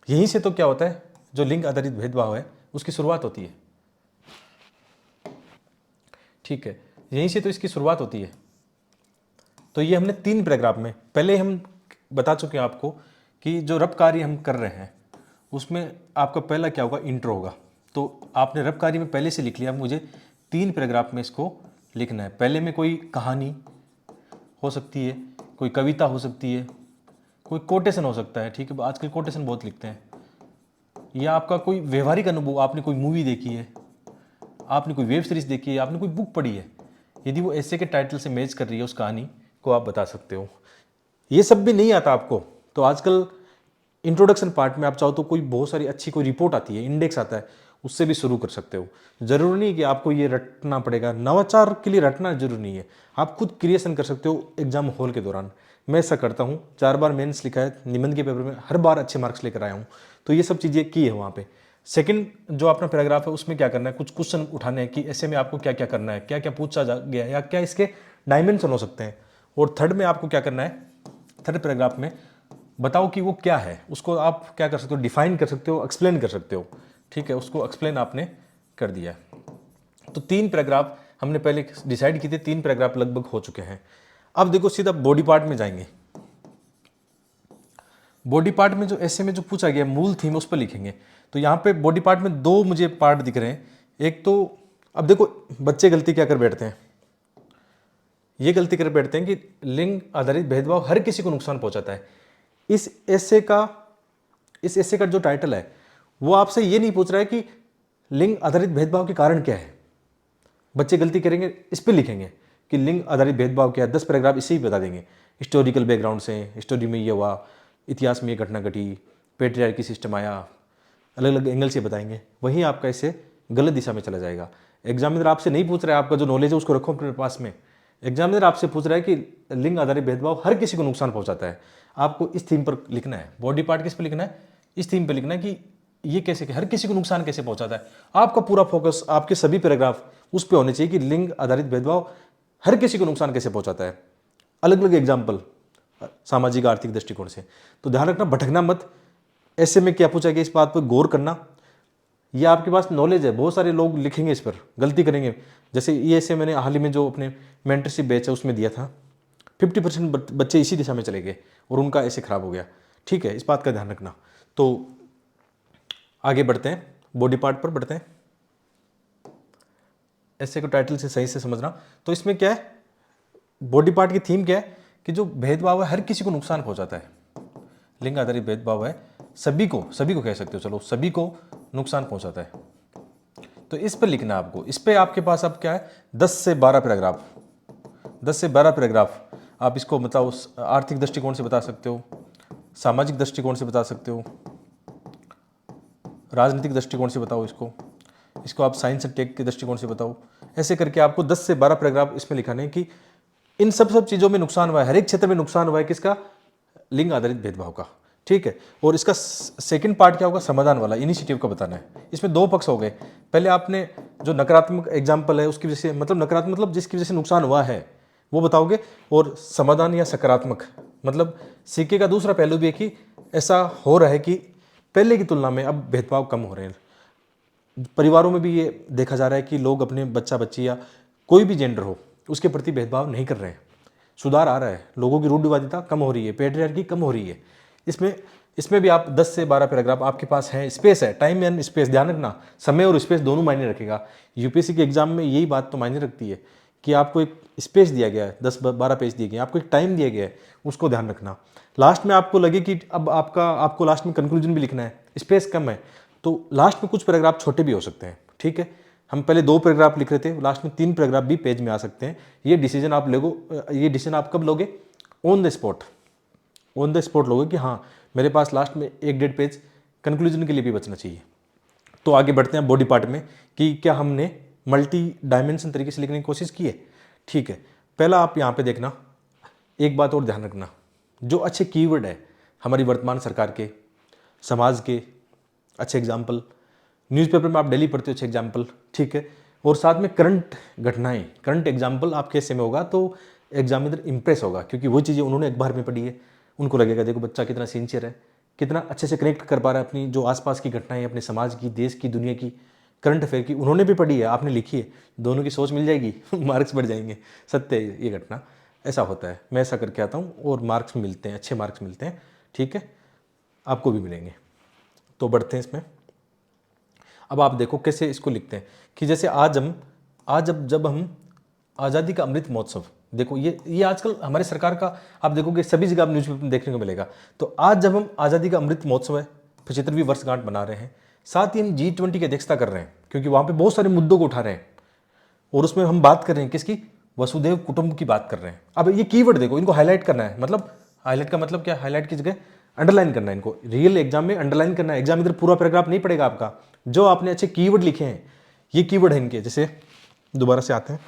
A: यहीं से तो क्या होता है, जो लिंग आधारित भेदभाव है उसकी शुरुआत होती है। ठीक है, यहीं से तो इसकी शुरुआत होती है। तो ये हमने 3 पैराग्राफ में पहले हम बता चुके हैं आपको कि जो रब कार्य हम कर रहे हैं उसमें आपका पहला क्या होगा, इंट्रो होगा। तो आपने रब कार्य में पहले से लिख लिया, मुझे 3 पैराग्राफ में इसको लिखना है। पहले में कोई कहानी हो सकती है, कोई कविता हो सकती है, कोई कोटेशन हो सकता है। ठीक है, आजकल कोटेशन बहुत लिखते हैं। या आपका कोई व्यवहारिक अनुभव, आपने कोई मूवी देखी है, आपने कोई वेब सीरीज देखी है, आपने कोई बुक पढ़ी है, यदि वो ऐसे के टाइटल से मैच कर रही है उस कहानी को आप बता सकते हो। ये सब भी नहीं आता आपको तो आजकल इंट्रोडक्शन पार्ट में आप चाहो तो कोई बहुत सारी अच्छी कोई रिपोर्ट आती है, इंडेक्स आता है, उससे भी शुरू कर सकते हो। जरूरी नहीं कि आपको ये रटना पड़ेगा, नवाचार के लिए रटना जरूरी नहीं है, आप खुद क्रिएशन कर सकते हो एग्जाम हॉल के दौरान। मैं ऐसा करता हूँ, 4 बार मेंस लिखा है निबंध के पेपर में, हर बार अच्छे मार्क्स लेकर आया हूँ। तो ये सब चीज़ें की है वहाँ पे। सेकंड जो अपना पैराग्राफ है उसमें क्या करना है, कुछ क्वेश्चन उठाने हैं कि ऐसे में आपको क्या क्या करना है, क्या क्या पूछा गया या क्या इसके डायमेंशन हो सकते हैं। और थर्ड में आपको क्या करना है, थर्ड पैराग्राफ में बताओ कि वो क्या है, उसको आप क्या कर सकते हो, डिफाइन कर सकते हो, एक्सप्लेन कर सकते हो। ठीक है, उसको एक्सप्लेन आपने कर दिया। तो 3 पैराग्राफ हमने पहले डिसाइड किए थे, 3 पैराग्राफ लगभग हो चुके हैं। अब देखो सीधा बॉडी पार्ट में जाएंगे। बॉडी पार्ट में जो ऐसे में जो पूछा गया मूल थीम उस पर लिखेंगे। तो यहाँ पे बॉडी पार्ट में 2 मुझे पार्ट दिख रहे हैं। एक तो अब देखो बच्चे गलती क्या कर बैठते हैं, ये गलती कर बैठते हैं कि लिंग आधारित भेदभाव हर किसी को नुकसान पहुंचाता है। इस ऐसे का जो टाइटल है वो आपसे ये नहीं पूछ रहा है कि लिंग आधारित भेदभाव के कारण क्या है। बच्चे गलती करेंगे, इस पर लिखेंगे कि लिंग आधारित भेदभाव क्या है, 10 पैराग्राफ इसे ही बता देंगे। हिस्टोरिकल बैकग्राउंड से, हिस्टोरी में ये हुआ, इतिहास में ये घटना घटी, पेट्रियार्की सिस्टम आया, अलग अलग एंगल से बताएंगे। वहीं आपका इससे गलत दिशा में चला जाएगा। एग्जामिनर आपसे नहीं पूछ रहा है, आपका जो नॉलेज है उसको रखो अपने पास में। एग्जामिनर आपसे पूछ रहा है कि लिंग आधारित भेदभाव हर किसी को नुकसान पहुंचाता है, आपको इस थीम पर लिखना है। बॉडी पार्ट किस पर लिखना है, इस थीम पर लिखना है कि ये कैसे, हर किसी को नुकसान कैसे पहुंचाता है। आपका पूरा फोकस, आपके सभी पैराग्राफ उस पर होने चाहिए कि लिंग आधारित भेदभाव हर किसी को नुकसान कैसे पहुंचाता है। अलग अलग एग्जाम्पल सामाजिक आर्थिक दृष्टिकोण से। तो ध्यान रखना, भटकना मत। ऐसे में क्या पूछा गया इस बात पर गौर करना। ये आपके पास नॉलेज है, बहुत सारे लोग लिखेंगे इस पर, गलती करेंगे। जैसे ये ऐसे मैंने हाल ही में जो अपने मेंटरशिप बैच है उसमें दिया था, 50% बच्चे इसी दिशा में चले गए और उनका ऐसे खराब हो गया। ठीक है, इस बात का ध्यान रखना। तो आगे बढ़ते हैं, बॉडी पार्ट पर बढ़ते हैं। ऐसे को टाइटल से सही से समझना। तो इसमें क्या है, बॉडी पार्ट की थीम क्या है कि जो भेदभाव है हर किसी को नुकसान पहुंचाता है। लिंग आधारित भेदभाव है सभी को कह सकते हो, चलो सभी को नुकसान पहुंचाता है। तो इस पे लिखना है आपको। इस पे आपके पास अब क्या है, 10 से 12 पैराग्राफ, 10 से 12 पैराग्राफ आप इसको मतलब उस आर्थिक दृष्टिकोण से बता सकते हो, सामाजिक दृष्टिकोण से बता सकते हो, राजनीतिक दृष्टिकोण से बताओ इसको, इसको आप साइंस एंड टेक के दृष्टिकोण से बताओ। ऐसे करके आपको 10 से 12 पैराग्राफ इसमें लिखाने हैं कि इन सब चीज़ों में नुकसान हुआ है, हर एक क्षेत्र में नुकसान हुआ है किसका, लिंग आधारित भेदभाव का। ठीक है, और इसका सेकंड पार्ट क्या होगा, समाधान वाला, इनिशिएटिव का बताना है। इसमें दो पक्ष हो गए, पहले आपने जो नकारात्मक एग्जाम्पल है उसकी वजह से, मतलब नकारात्मक मतलब जिसकी वजह से नुकसान हुआ है वो बताओगे, और समाधान या सकारात्मक मतलब सिक्के का दूसरा पहलू भी है कि ऐसा हो रहा है कि पहले की तुलना में अब भेदभाव कम हो रहे हैं। परिवारों में भी ये देखा जा रहा है कि लोग अपने बच्चा बच्ची या कोई भी जेंडर हो उसके प्रति भेदभाव नहीं कर रहे हैं, सुधार आ रहा है, लोगों की रूढ़िवादिता कम हो रही है, पेट्रियार्की कम हो रही है। इसमें भी आप 10 से 12 पैराग्राफ आपके पास है, स्पेस है, टाइम एंड स्पेस, ध्यान रखना, समय और स्पेस दोनों मायने रखेगा। यूपीएससी के एग्जाम में यही बात तो मायने रखती है कि आपको एक स्पेस दिया गया है, 10-12 पेज दिए गए हैं, आपको एक टाइम दिया गया है, उसको ध्यान रखना। लास्ट में आपको लगे कि अब आपको लास्ट में कंक्लूजन भी लिखना है, स्पेस कम है, तो लास्ट में कुछ पैराग्राफ छोटे भी हो सकते हैं। ठीक है, हम पहले 2 पैराग्राफ लिख रहे थे, लास्ट में 3 पैराग्राफ भी पेज में आ सकते हैं। ये डिसीजन आप कब लोगे, ऑन द स्पॉट लोगे कि हाँ मेरे पास लास्ट में 1-1.5 पेज कंक्लूजन के लिए भी बचना चाहिए। तो आगे बढ़ते हैं बॉडी पार्ट में कि क्या हमने मल्टी डायमेंशन तरीके से लिखने की कोशिश की है। ठीक है, पहला आप यहाँ पे देखना, एक बात और ध्यान रखना, जो अच्छे कीवर्ड है हमारी वर्तमान सरकार के, समाज के अच्छे एग्जाम्पल, न्यूज़पेपर में आप डेली पढ़ते हो अच्छे एग्जाम्पल। ठीक है, और साथ में करंट घटनाएं, करंट एग्जाम्पल आपके हिस्से में होगा तो एग्जामिनर इंप्रेस होगा, क्योंकि वो चीज़ें उन्होंने अखबार में पढ़ी है, उनको लगेगा देखो बच्चा कितना सिंसियर है, कितना अच्छे से कनेक्ट कर पा रहा है अपनी जो आसपास की घटनाएं, अपने समाज की, देश की, दुनिया की, करंट अफेयर की, उन्होंने भी पढ़ी है, आपने लिखी है, दोनों की सोच मिल जाएगी मार्क्स बढ़ जाएंगे। सत्य है ये घटना, ऐसा होता है, मैं ऐसा करके आता हूँ और मार्क्स मिलते हैं, अच्छे मार्क्स मिलते हैं। ठीक है, आपको भी मिलेंगे। तो बढ़ते हैं इसमें। अब आप देखो कैसे इसको लिखते हैं कि जैसे जब हम आज़ादी का अमृत महोत्सव, देखो ये आजकल हमारे सरकार का आप देखोगे सभी जगह आप न्यूज़पेपर में देखने को मिलेगा। तो आज जब हम आज़ादी का अमृत महोत्सव है, 75वीं वर्षगांठ मना रहे हैं, साथ ही हम G20 की अध्यक्षता कर रहे हैं, क्योंकि वहाँ पे बहुत सारे मुद्दों को उठा रहे हैं और उसमें हम बात कर रहे हैं किसकी, वसुधैव कुटुंब की बात कर रहे हैं। अब ये कीवर्ड देखो, इनको हाईलाइट करना है, मतलब हाईलाइट का मतलब क्या, हाईलाइट की जगह अंडरलाइन करना है, इनको रियल एग्जाम में अंडरलाइन करना है। एग्जाम इधर पूरा पैराग्राफ नहीं पड़ेगा आपका, जो आपने अच्छे कीवर्ड लिखे हैं, ये कीवर्ड है इनके। जैसे दोबारा से आते हैं,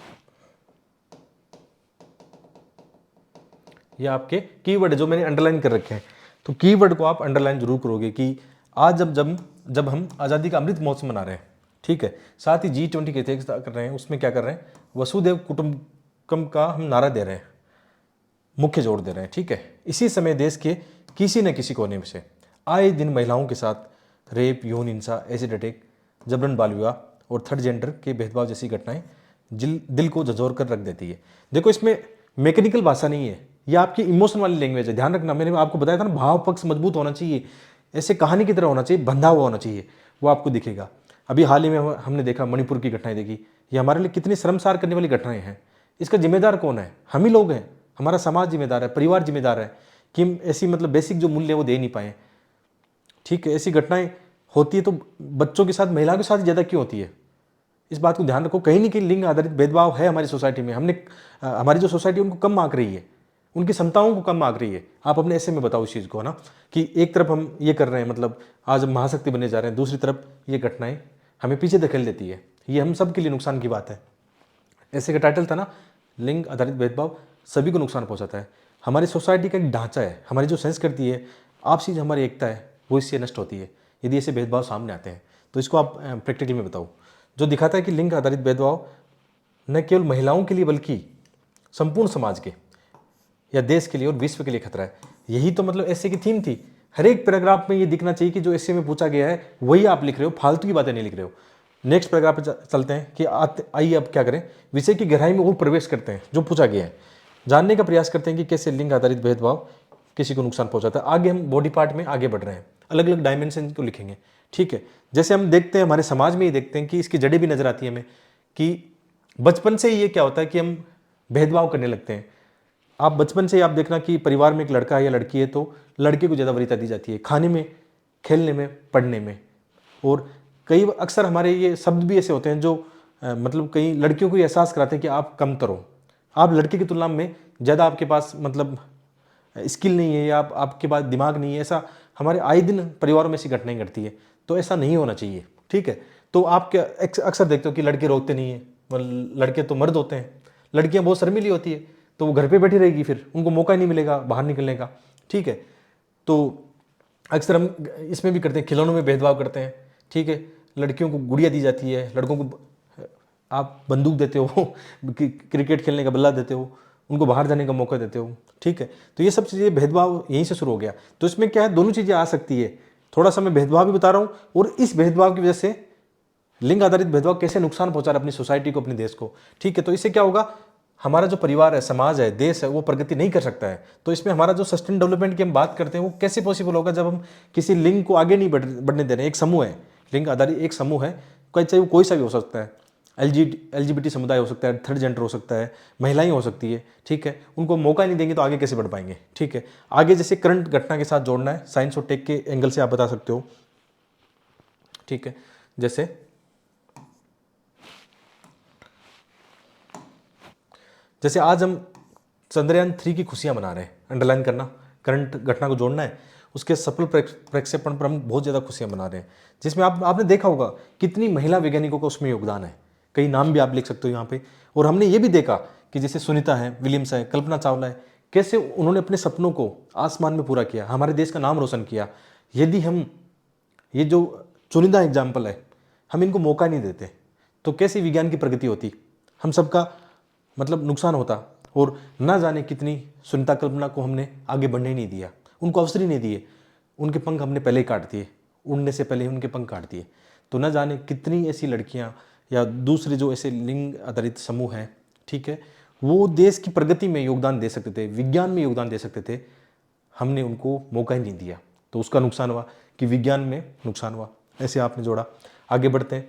A: ये आपके कीवर्ड है जो मैंने अंडरलाइन कर रखे हैं। तो कीवर्ड को आप अंडरलाइन जरूर करोगे कि आज जब हम आज़ादी का अमृत महोत्सव मना रहे हैं, ठीक है, साथ ही G20 की अध्यक्षता कर रहे हैं, उसमें क्या कर रहे हैं, वसुधैव कुटुंबकम का हम नारा दे रहे हैं, मुख्य जोर दे रहे हैं। ठीक है, इसी समय देश के किसी न किसी कोने में से आए दिन महिलाओं के साथ रेप, यौन हिंसा, एसिड अटैक, जबरन बाल विवाह और थर्ड जेंडर के भेदभाव जैसी घटनाएं दिल को झंझोर कर रख देती है। देखो इसमें मैकेनिकल भाषा नहीं है, यह आपकी इमोशन वाली लैंग्वेज है। ध्यान रखना, मैंने आपको बताया था ना, भाव पक्ष मजबूत होना चाहिए, ऐसे कहानी की तरह होना चाहिए, बंधा हुआ होना चाहिए, वो आपको दिखेगा। अभी हाल ही में हमने देखा मणिपुर की घटनाएं देखी, ये हमारे लिए कितनी शर्मसार करने वाली घटनाएं हैं। इसका जिम्मेदार कौन है, हम ही लोग हैं, हमारा समाज जिम्मेदार है, परिवार जिम्मेदार है कि हम ऐसी मतलब बेसिक जो मूल्य वो दे नहीं पाए। ठीक है, ऐसी घटनाएं होती है तो बच्चों के साथ, महिलाओं के साथ ज़्यादा क्यों होती है, इस बात को ध्यान रखो। कहीं ना कहीं लिंग आधारित भेदभाव है हमारी सोसाइटी में, हमारी जो सोसाइटी उनको कम आंक रही है, उनकी क्षमताओं को कम आंक रही है। आप अपने ऐसे में बताओ इस चीज़ को ना, कि एक तरफ हम ये कर रहे हैं, मतलब आज हम महाशक्ति बनने जा रहे हैं, दूसरी तरफ ये घटनाएं हमें पीछे धकेल देती है। ये हम सब के लिए नुकसान की बात है। ऐसे का टाइटल था ना, लिंग आधारित भेदभाव सभी को नुकसान पहुंचाता है। हमारी सोसाइटी का एक ढांचा है, हमारी जो संस्कृति है, आपसी जो हमारी एकता है, वो इससे नष्ट होती है यदि ऐसे भेदभाव सामने आते हैं। तो इसको आप प्रैक्टिकली में बताओ, जो दिखाता है कि लिंग आधारित भेदभाव न केवल महिलाओं के लिए बल्कि संपूर्ण समाज के या देश के लिए और विश्व के लिए खतरा है। यही तो मतलब ऐसे की थीम थी। हर एक पैराग्राफ में ये दिखना चाहिए कि जो ऐसे में पूछा गया है वही आप लिख रहे हो, फालतू की बातें नहीं लिख रहे हो। नेक्स्ट पैराग्राफ पे चलते हैं कि आइए अब क्या करें, विषय की गहराई में और प्रवेश करते हैं, जो पूछा गया है जानने का प्रयास करते हैं कि कैसे लिंग आधारित भेदभाव किसी को नुकसान पहुंचाता है। आगे हम बॉडी पार्ट में आगे बढ़ रहे हैं, अलग अलग डायमेंशन को लिखेंगे। ठीक है, जैसे हम देखते हैं हमारे समाज में ही देखते हैं कि इसकी जड़ें भी नजर आती है हमें, कि बचपन से ही ये क्या होता है कि हम भेदभाव करने लगते हैं। आप बचपन से ही आप देखना कि परिवार में एक लड़का है या लड़की है तो लड़के को ज़्यादा वरीयता दी जाती है, खाने में, खेलने में, पढ़ने में, और कई अक्सर हमारे ये शब्द भी ऐसे होते हैं जो मतलब कई लड़कियों को ये एहसास कराते हैं कि आप कमतर हो, आप लड़के की तुलना में ज़्यादा आपके पास मतलब स्किल नहीं है या आपके पास दिमाग नहीं है। ऐसा हमारे आए दिन परिवारों में ऐसी घटनाएं घटती है, तो ऐसा नहीं होना चाहिए। ठीक है, तो आप क्या अक्सर देखते हो कि लड़के रोकते नहीं है, लड़के तो मर्द होते हैं, लड़कियां बहुत शर्मीली होती है, तो वो घर पे बैठी रहेगी, फिर उनको मौका ही नहीं मिलेगा बाहर निकलने का। ठीक है, तो अक्सर हम इसमें भी करते हैं, खिलौनों में भेदभाव करते हैं। ठीक है, लड़कियों को गुड़िया दी जाती है, लड़कों को आप बंदूक देते हो क्रिकेट खेलने का बल्ला देते हो, उनको बाहर जाने का मौका देते हो। ठीक है, तो ये सब चीज़ें भेदभाव यहीं से शुरू हो गया। तो इसमें क्या है, दोनों चीज़ें आ सकती है। थोड़ा सा मैं भेदभाव भी बता रहा हूँ, और इस भेदभाव की वजह से लिंग आधारित भेदभाव कैसे नुकसान पहुंचा रहा है अपनी सोसाइटी को, अपने देश को। ठीक है, तो इससे क्या होगा, हमारा जो परिवार है, समाज है, देश है, वो प्रगति नहीं कर सकता है। तो इसमें हमारा जो सस्टेन डेवलपमेंट की हम बात करते हैं, वो कैसे पॉसिबल होगा जब हम किसी लिंग को आगे नहीं बढ़ने दे रहे हैं। एक समूह है, लिंग आधारित एक समूह है, चाहे वो कोई सा भी हो सकता है, LGBT समुदाय हो सकता है, थर्ड जेंडर हो सकता है, महिलाएं हो सकती है। ठीक है, उनको मौका नहीं देंगे तो आगे कैसे बढ़ पाएंगे। ठीक है, आगे जैसे करंट घटना के साथ जोड़ना है, साइंस और टेक के एंगल से आप बता सकते हो। ठीक है, जैसे आज हम चंद्रयान 3 की खुशियां मना रहे हैं, अंडरलाइन करना, करंट घटना को जोड़ना है, उसके सफल प्रक्षेपण पर हम बहुत ज़्यादा खुशियां मना रहे हैं, जिसमें आपने देखा होगा कितनी महिला वैज्ञानिकों का उसमें योगदान है। कई नाम भी आप लिख सकते हो यहाँ पे। और हमने ये भी देखा कि जैसे सुनीता है, विलियम्स है, कल्पना चावला है, कैसे उन्होंने अपने सपनों को आसमान में पूरा किया, हमारे देश का नाम रोशन किया। यदि हम ये जो चुनिंदा एग्जाम्पल है, हम इनको मौका नहीं देते, तो कैसी विज्ञान की प्रगति होती, हम सबका मतलब नुकसान होता। और ना जाने कितनी सुनीता कल्पना को हमने आगे बढ़ने नहीं दिया, उनको अवसर ही नहीं दिए, उनके पंख हमने पहले ही काट दिए, उड़ने से पहले ही उनके पंख काट दिए। तो ना जाने कितनी ऐसी लड़कियां या दूसरे जो ऐसे लिंग आधारित समूह हैं, ठीक है, वो देश की प्रगति में योगदान दे सकते थे, विज्ञान में योगदान दे सकते थे, हमने उनको मौका ही नहीं दिया। तो उसका नुकसान हुआ कि विज्ञान में नुकसान हुआ। ऐसे आपने जोड़ा। आगे बढ़ते हैं,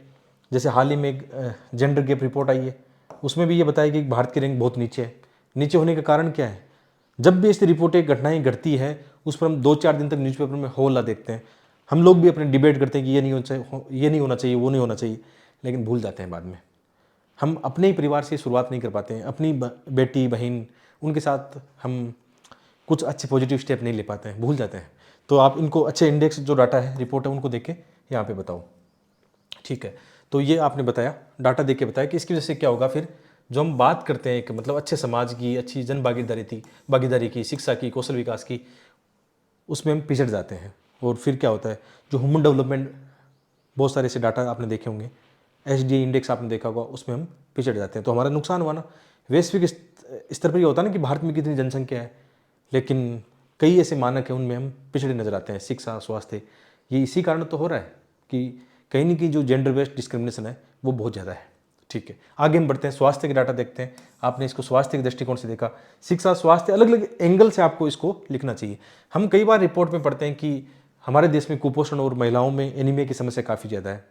A: जैसे हाल ही में एक जेंडर गैप रिपोर्ट आई है, उसमें भी ये बताया कि भारत की रैंक बहुत नीचे है। नीचे होने का कारण क्या है, जब भी ऐसी रिपोर्टें घटनाएं घटती है, उस पर हम 2-4 दिन तक न्यूज़पेपर में हौला देखते हैं। हम लोग भी अपने डिबेट करते हैं कि ये नहीं होना चाहिए, ये नहीं होना चाहिए, वो नहीं होना चाहिए, लेकिन भूल जाते हैं बाद में। हम अपने ही परिवार से शुरुआत नहीं कर पाते हैं, अपनी बेटी बहन उनके साथ हम कुछ अच्छे पॉजिटिव स्टेप नहीं ले पाते हैं, भूल जाते हैं। तो आप इनको अच्छे इंडेक्स जो डाटा है, रिपोर्ट है, उनको देख के यहाँ पे बताओ। ठीक है, तो ये आपने बताया, डाटा देख के बताया कि इसकी वजह से क्या होगा। फिर जो हम बात करते हैं कि मतलब अच्छे समाज की, अच्छी जन भागीदारी की, शिक्षा की, कौशल विकास की, उसमें हम पिछड़ जाते हैं। और फिर क्या होता है, जो ह्यूमन डेवलपमेंट, बहुत सारे ऐसे डाटा आपने देखे होंगे, HDI इंडेक्स आपने देखा होगा, उसमें हम पिछड़ जाते हैं। तो हमारा नुकसान हुआ ना। वैश्विक स्तर पर ये होता है ना कि भारत में कितनी जनसंख्या है, लेकिन कई ऐसे मानक हैं उनमें हम पिछड़े नजर आते हैं, शिक्षा, स्वास्थ्य। ये इसी कारण तो हो रहा है कि कहीं ना कहीं जो जेंडर बेस्ड डिस्क्रिमिनेशन है वो बहुत ज़्यादा है। ठीक है, आगे हम बढ़ते हैं, स्वास्थ्य के डाटा देखते हैं। आपने इसको स्वास्थ्य के दृष्टिकोण से देखा, शिक्षा, स्वास्थ्य, अलग अलग एंगल से आपको इसको लिखना चाहिए। हम कई बार रिपोर्ट में पढ़ते हैं कि हमारे देश में कुपोषण और महिलाओं में एनीमिया की समस्या काफ़ी ज़्यादा है।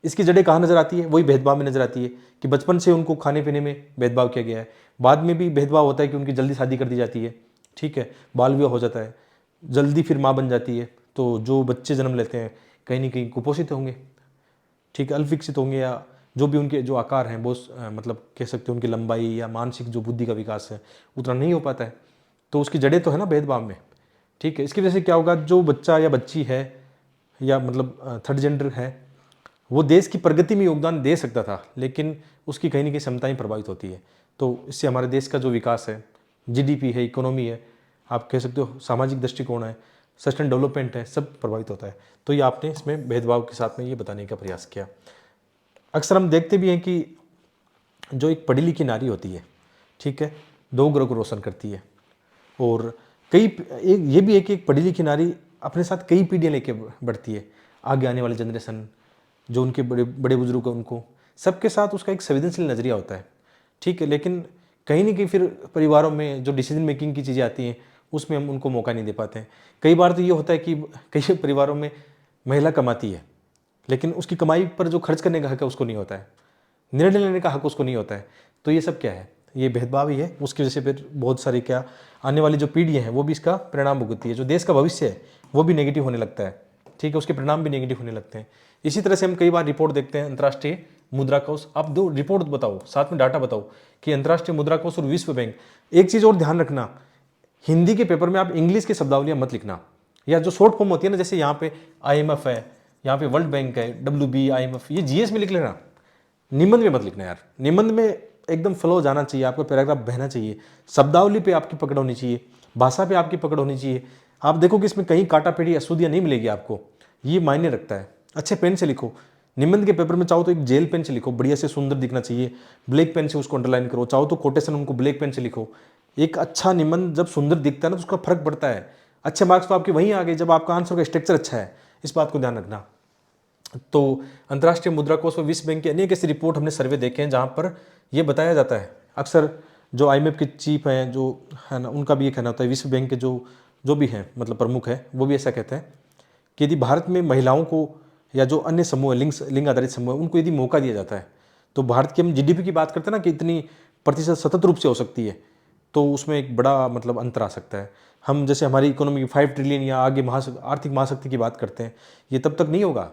A: इसकी जड़ें कहाँ नजर आती है, वही भेदभाव में नजर आती है कि बचपन से उनको खाने पीने में भेदभाव किया गया है। बाद में भी भेदभाव होता है कि उनकी जल्दी शादी कर दी जाती है। ठीक है, बाल विवाह हो जाता है, जल्दी फिर माँ बन जाती है। तो जो बच्चे जन्म लेते हैं कहीं ना कहीं कुपोषित होंगे, ठीक है, अल्पविकसित होंगे, या जो भी उनके जो आकार हैं वो मतलब कह सकते हैं उनकी लंबाई या मानसिक जो बुद्धि का विकास है उतना नहीं हो पाता है। तो उसकी जड़ें तो है ना भेदभाव में। ठीक है, इसकी वजह से क्या होगा, जो बच्चा या बच्ची है या मतलब थर्ड जेंडर है, वो देश की प्रगति में योगदान दे सकता था, लेकिन उसकी कहीं ना कहीं क्षमताएं प्रभावित होती है। तो इससे हमारे देश का जो विकास है, GDP है, इकोनॉमी है, आप कह सकते हो सामाजिक दृष्टिकोण है, सस्टेन डेवलपमेंट है, सब प्रभावित होता है। तो ये आपने इसमें भेदभाव के साथ में ये बताने का प्रयास किया। अक्सर हम देखते भी हैं कि जो एक पढ़ी लिखी नारी होती है, ठीक है, 2 ग्रह को रोशन करती है। और ये भी है कि एक पढ़ी लिखी नारी अपने साथ कई पीढ़ियाँ लेके बढ़ती है। आगे आने वाले जनरेशन, जो उनके बड़े बड़े बुजुर्ग हैं, उनको सबके साथ उसका एक संवेदनशील नज़रिया होता है। ठीक है, लेकिन कहीं ना कहीं फिर परिवारों में जो डिसीजन मेकिंग की चीज़ें आती हैं उसमें हम उनको मौका नहीं दे पाते हैं। कई बार तो ये होता है कि कई परिवारों में महिला कमाती है, लेकिन उसकी कमाई पर जो खर्च करने का हक है उसको नहीं होता है, निर्णय लेने का हक उसको नहीं होता है। तो ये सब क्या है, ये भेदभाव ही है। उसकी वजह से फिर बहुत सारी क्या आने वाली जो पीढ़ियाँ हैं वो भी इसका परिणाम भुगतती है, जो देश का भविष्य है वो भी नेगेटिव होने लगता है। ठीक है, उसके परिणाम भी नेगेटिव होने लगते हैं। इसी तरह से हम कई बार रिपोर्ट देखते हैं अंतर्राष्ट्रीय मुद्रा कोष, आप दो रिपोर्ट बताओ, साथ में डाटा बताओ कि अंतर्राष्ट्रीय मुद्रा कोष और विश्व बैंक। एक चीज़ और ध्यान रखना, हिंदी के पेपर में आप इंग्लिश की शब्दावलियाँ मत लिखना, या जो शॉर्ट फॉर्म होती है ना, जैसे यहाँ पे IMF है, यहाँ पे वर्ल्ड बैंक है, WB, IMF, ये GS में लिख लेना, निबंध में मत लिखना यार। निबंध में एकदम फ्लो जाना चाहिए, आपका पैराग्राफ बहना चाहिए, शब्दावली पे आपकी पकड़ होनी चाहिए, भाषा पे आपकी पकड़ होनी चाहिए। आप देखो कि इसमें कहीं काटा पेड़ी अशुद्धियाँ नहीं मिलेगी आपको, ये मायने रखता है। अच्छे पेन से लिखो, निबंध के पेपर में चाहो तो एक जेल पेन से लिखो, बढ़िया से सुंदर दिखना चाहिए, ब्लैक पेन से उसको अंडरलाइन करो, चाहो तो कोटेशन उनको ब्लैक पेन से लिखो। एक अच्छा निबंध जब सुंदर दिखता है ना तो उसका फर्क पड़ता है। अच्छे मार्क्स तो आपके वहीं आ गए जब आपका आंसर का स्ट्रक्चर अच्छा है, इस बात को ध्यान रखना। तो अंतर्राष्ट्रीय मुद्रा कोष और विश्व बैंक की अनेक ऐसी रिपोर्ट हमने सर्वे देखे हैं जहाँ पर यह बताया जाता है। अक्सर जो IMF के चीफ हैं, जो है ना, उनका भी ये कहना होता है, विश्व बैंक के जो भी हैं मतलब प्रमुख है, वो भी ऐसा कहते हैं कि यदि भारत में महिलाओं को या जो अन्य समूह लिंग आधारित समूह है उनको यदि मौका दिया जाता है तो भारत की हम GDP की बात करते हैं ना कि इतनी प्रतिशत सतत रूप से हो सकती है, तो उसमें एक बड़ा मतलब अंतर आ सकता है। हम जैसे हमारी इकोनॉमी 5 ट्रिलियन या आगे आर्थिक महाशक्ति की बात करते हैं, ये तब तक नहीं होगा